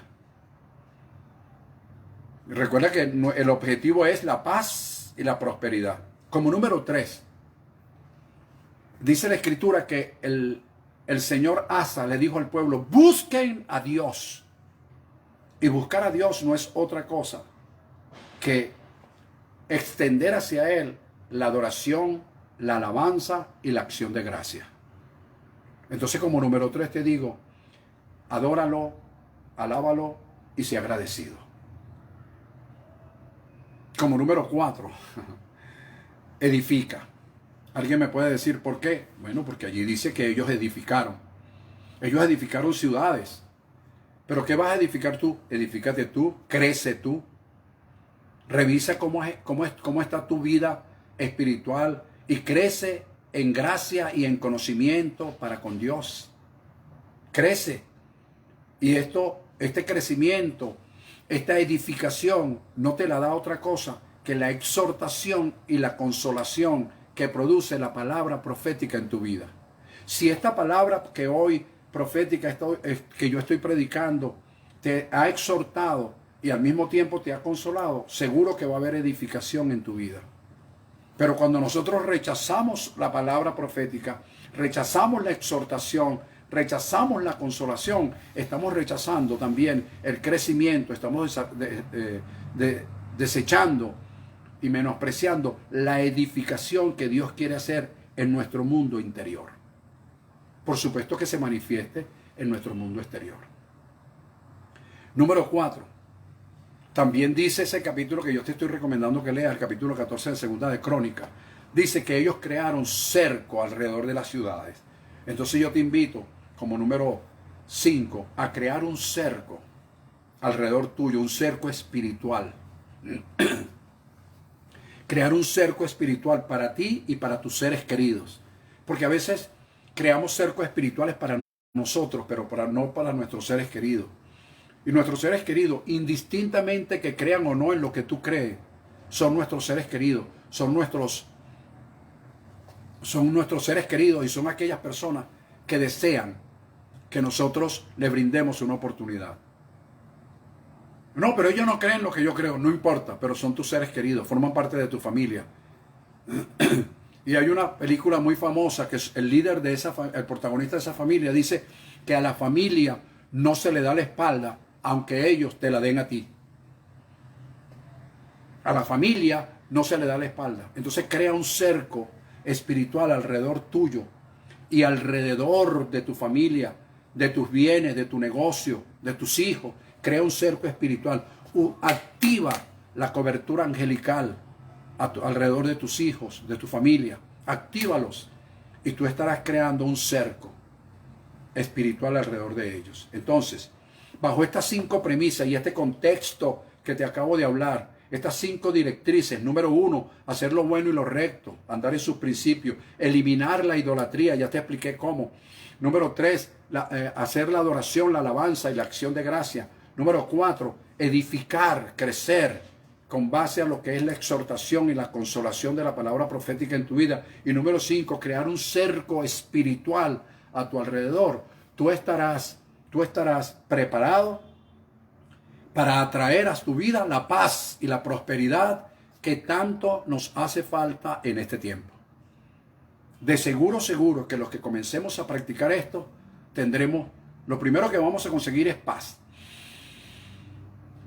Recuerda que el objetivo es la paz y la prosperidad. Como número 3, dice la Escritura que el Señor Asa le dijo al pueblo, busquen a Dios. Y buscar a Dios no es otra cosa que extender hacia Él la adoración, la alabanza y la acción de gracia. Entonces, como número 3 te digo, adóralo, alábalo y sea agradecido. Como número 4, edifica. ¿Alguien me puede decir por qué? Bueno, porque allí dice que ellos edificaron. Ellos edificaron ciudades. ¿Pero qué vas a edificar tú? Edifícate tú, crece tú. Revisa cómo está tu vida espiritual y crece en gracia y en conocimiento para con Dios. Crece. Y este crecimiento, esta edificación no te la da otra cosa que la exhortación y la consolación que produce la palabra profética en tu vida. Si esta palabra que hoy profética que yo estoy predicando te ha exhortado y al mismo tiempo te ha consolado, seguro que va a haber edificación en tu vida. Pero cuando nosotros rechazamos la palabra profética, rechazamos la exhortación, rechazamos la consolación, estamos rechazando también el crecimiento, estamos desechando y menospreciando la edificación que Dios quiere hacer en nuestro mundo interior. Por supuesto que se manifieste en nuestro mundo exterior. Número 4. También dice ese capítulo que yo te estoy recomendando que leas, el capítulo 14 de Segunda de Crónicas. Dice que ellos crearon cerco alrededor de las ciudades. Entonces yo te invito, como número 5, a crear un cerco alrededor tuyo, un cerco espiritual. Crear un cerco espiritual para ti y para tus seres queridos. Porque a veces creamos cercos espirituales para nosotros, pero no para nuestros seres queridos. Y nuestros seres queridos, indistintamente que crean o no en lo que tú crees, son nuestros seres queridos, son nuestros seres queridos y son aquellas personas que desean que nosotros le brindemos una oportunidad. No, pero ellos no creen lo que yo creo, no importa, pero son tus seres queridos, forman parte de tu familia. Y hay una película muy famosa que es el líder de el protagonista de esa familia dice que a la familia no se le da la espalda, aunque ellos te la den a ti. A la familia no se le da la espalda. Entonces crea un cerco espiritual alrededor tuyo y alrededor de tu familia, de tus bienes, de tu negocio, de tus hijos. Crea un cerco espiritual. Activa la cobertura angelical alrededor de tus hijos, de tu familia. Actívalos y tú estarás creando un cerco espiritual alrededor de ellos. Entonces, bajo estas 5 premisas y este contexto que te acabo de hablar, estas 5 directrices: número 1, hacer lo bueno y lo recto, andar en sus principios, eliminar la idolatría, ya te expliqué cómo. Número 3, hacer la adoración, la alabanza y la acción de gracia. Número 4, edificar, crecer con base a lo que es la exhortación y la consolación de la palabra profética en tu vida. Y número 5, crear un cerco espiritual a tu alrededor. Tú estarás preparado para atraer a tu vida la paz y la prosperidad que tanto nos hace falta en este tiempo. De seguro que los que comencemos a practicar esto, lo primero que vamos a conseguir es paz.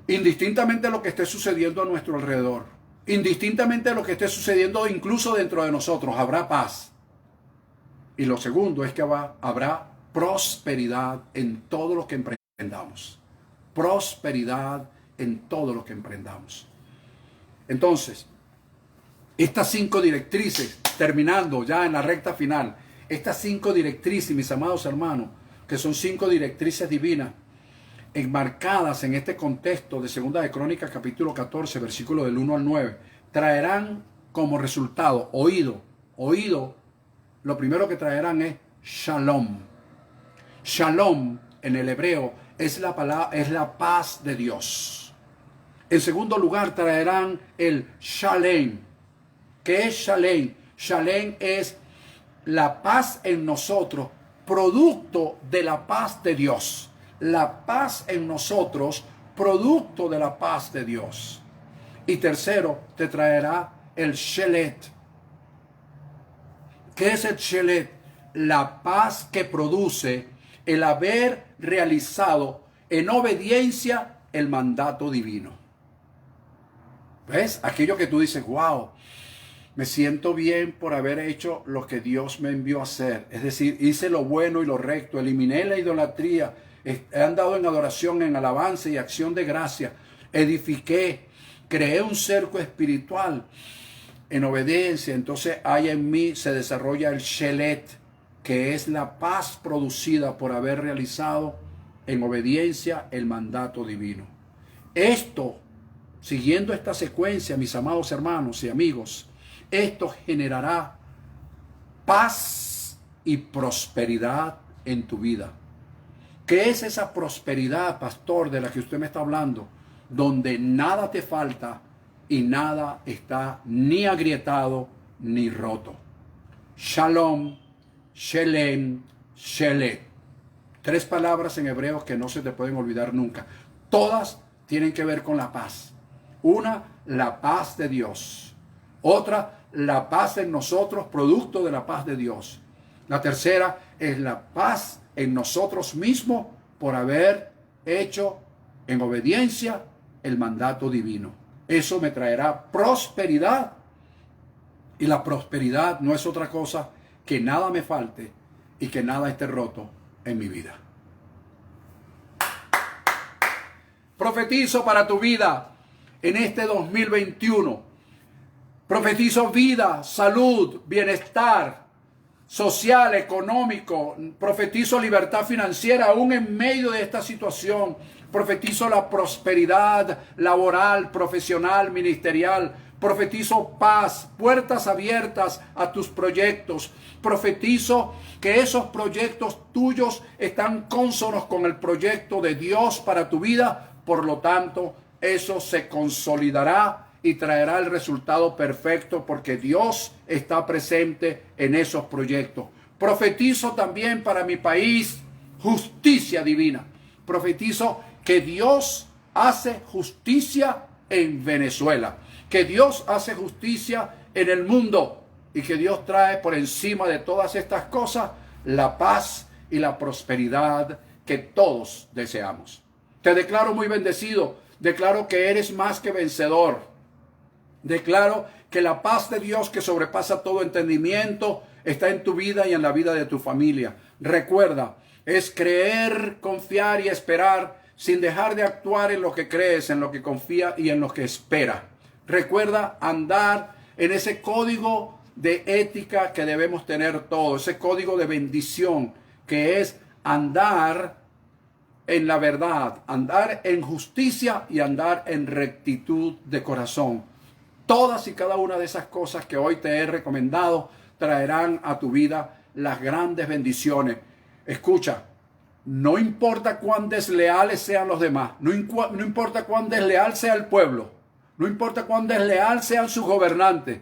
Indistintamente de lo que esté sucediendo a nuestro alrededor, indistintamente de lo que esté sucediendo incluso dentro de nosotros, habrá paz. Y lo segundo es que habrá prosperidad en todo lo que emprendamos. Prosperidad en todo lo que emprendamos. Entonces, estas 5 directrices, terminando ya en la recta final, estas 5 directrices, mis amados hermanos, que son 5 directrices divinas, enmarcadas en este contexto de Segunda de Crónicas capítulo 14, versículo del 1 al 9, traerán como resultado, oído, lo primero que traerán es shalom. Shalom en el hebreo es la paz de Dios. En segundo lugar traerán el shalem. ¿Qué es shalem? Shalem es la paz en nosotros, producto de la paz de Dios. La paz en nosotros, producto de la paz de Dios. Y tercero, te traerá el shelet. ¿Qué es el shelet? La paz que produce el haber realizado en obediencia el mandato divino. ¿Ves? Aquello que tú dices, wow, me siento bien por haber hecho lo que Dios me envió a hacer. Es decir, hice lo bueno y lo recto, eliminé la idolatría, he andado en adoración, en alabanza y acción de gracia, edifiqué, creé un cerco espiritual en obediencia. Entonces ahí en mí se desarrolla el shelet, que es la paz producida por haber realizado en obediencia el mandato divino. Esto, siguiendo esta secuencia, mis amados hermanos y amigos, esto generará paz y prosperidad en tu vida. ¿Qué es esa prosperidad, pastor, de la que usted me está hablando? Donde nada te falta y nada está ni agrietado ni roto. Shalom, shelem, shelet. 3 palabras en hebreo que no se te pueden olvidar nunca. Todas tienen que ver con la paz. Una, la paz de Dios. Otra, la paz en nosotros, producto de la paz de Dios. La tercera es la paz en nosotros mismos por haber hecho en obediencia el mandato divino. Eso me traerá prosperidad. Y la prosperidad no es otra cosa que nada me falte y que nada esté roto en mi vida. Profetizo para tu vida en este 2021. Profetizo vida, salud, bienestar social, económico. Profetizo libertad financiera aún en medio de esta situación. Profetizo la prosperidad laboral, profesional, ministerial. Profetizo paz, puertas abiertas a tus proyectos. Profetizo que esos proyectos tuyos están cónsonos con el proyecto de Dios para tu vida. Por lo tanto, eso se consolidará y traerá el resultado perfecto porque Dios está presente en esos proyectos. Profetizo también para mi país justicia divina. Profetizo que Dios hace justicia en Venezuela, que Dios hace justicia en el mundo y que Dios trae por encima de todas estas cosas la paz y la prosperidad que todos deseamos. Te declaro muy bendecido, declaro que eres más que vencedor, declaro que la paz de Dios que sobrepasa todo entendimiento está en tu vida y en la vida de tu familia. Recuerda, es creer, confiar y esperar sin dejar de actuar en lo que crees, en lo que confía y en lo que espera. Recuerda andar en ese código de ética que debemos tener todos, ese código de bendición que es andar en la verdad, andar en justicia y andar en rectitud de corazón. Todas y cada una de esas cosas que hoy te he recomendado traerán a tu vida las grandes bendiciones. Escucha, no importa cuán desleales sean los demás, no importa cuán desleal sea el pueblo, no importa cuán desleal sean sus gobernantes,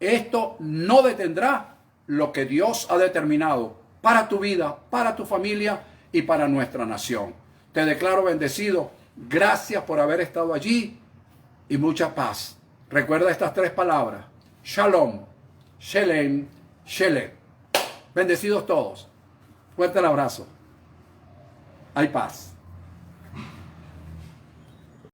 esto no detendrá lo que Dios ha determinado para tu vida, para tu familia y para nuestra nación. Te declaro bendecido. Gracias por haber estado allí y mucha paz. Recuerda estas 3 palabras. Shalom, Shalem, Shalem. Bendecidos todos. Fuerte el abrazo. Hay paz.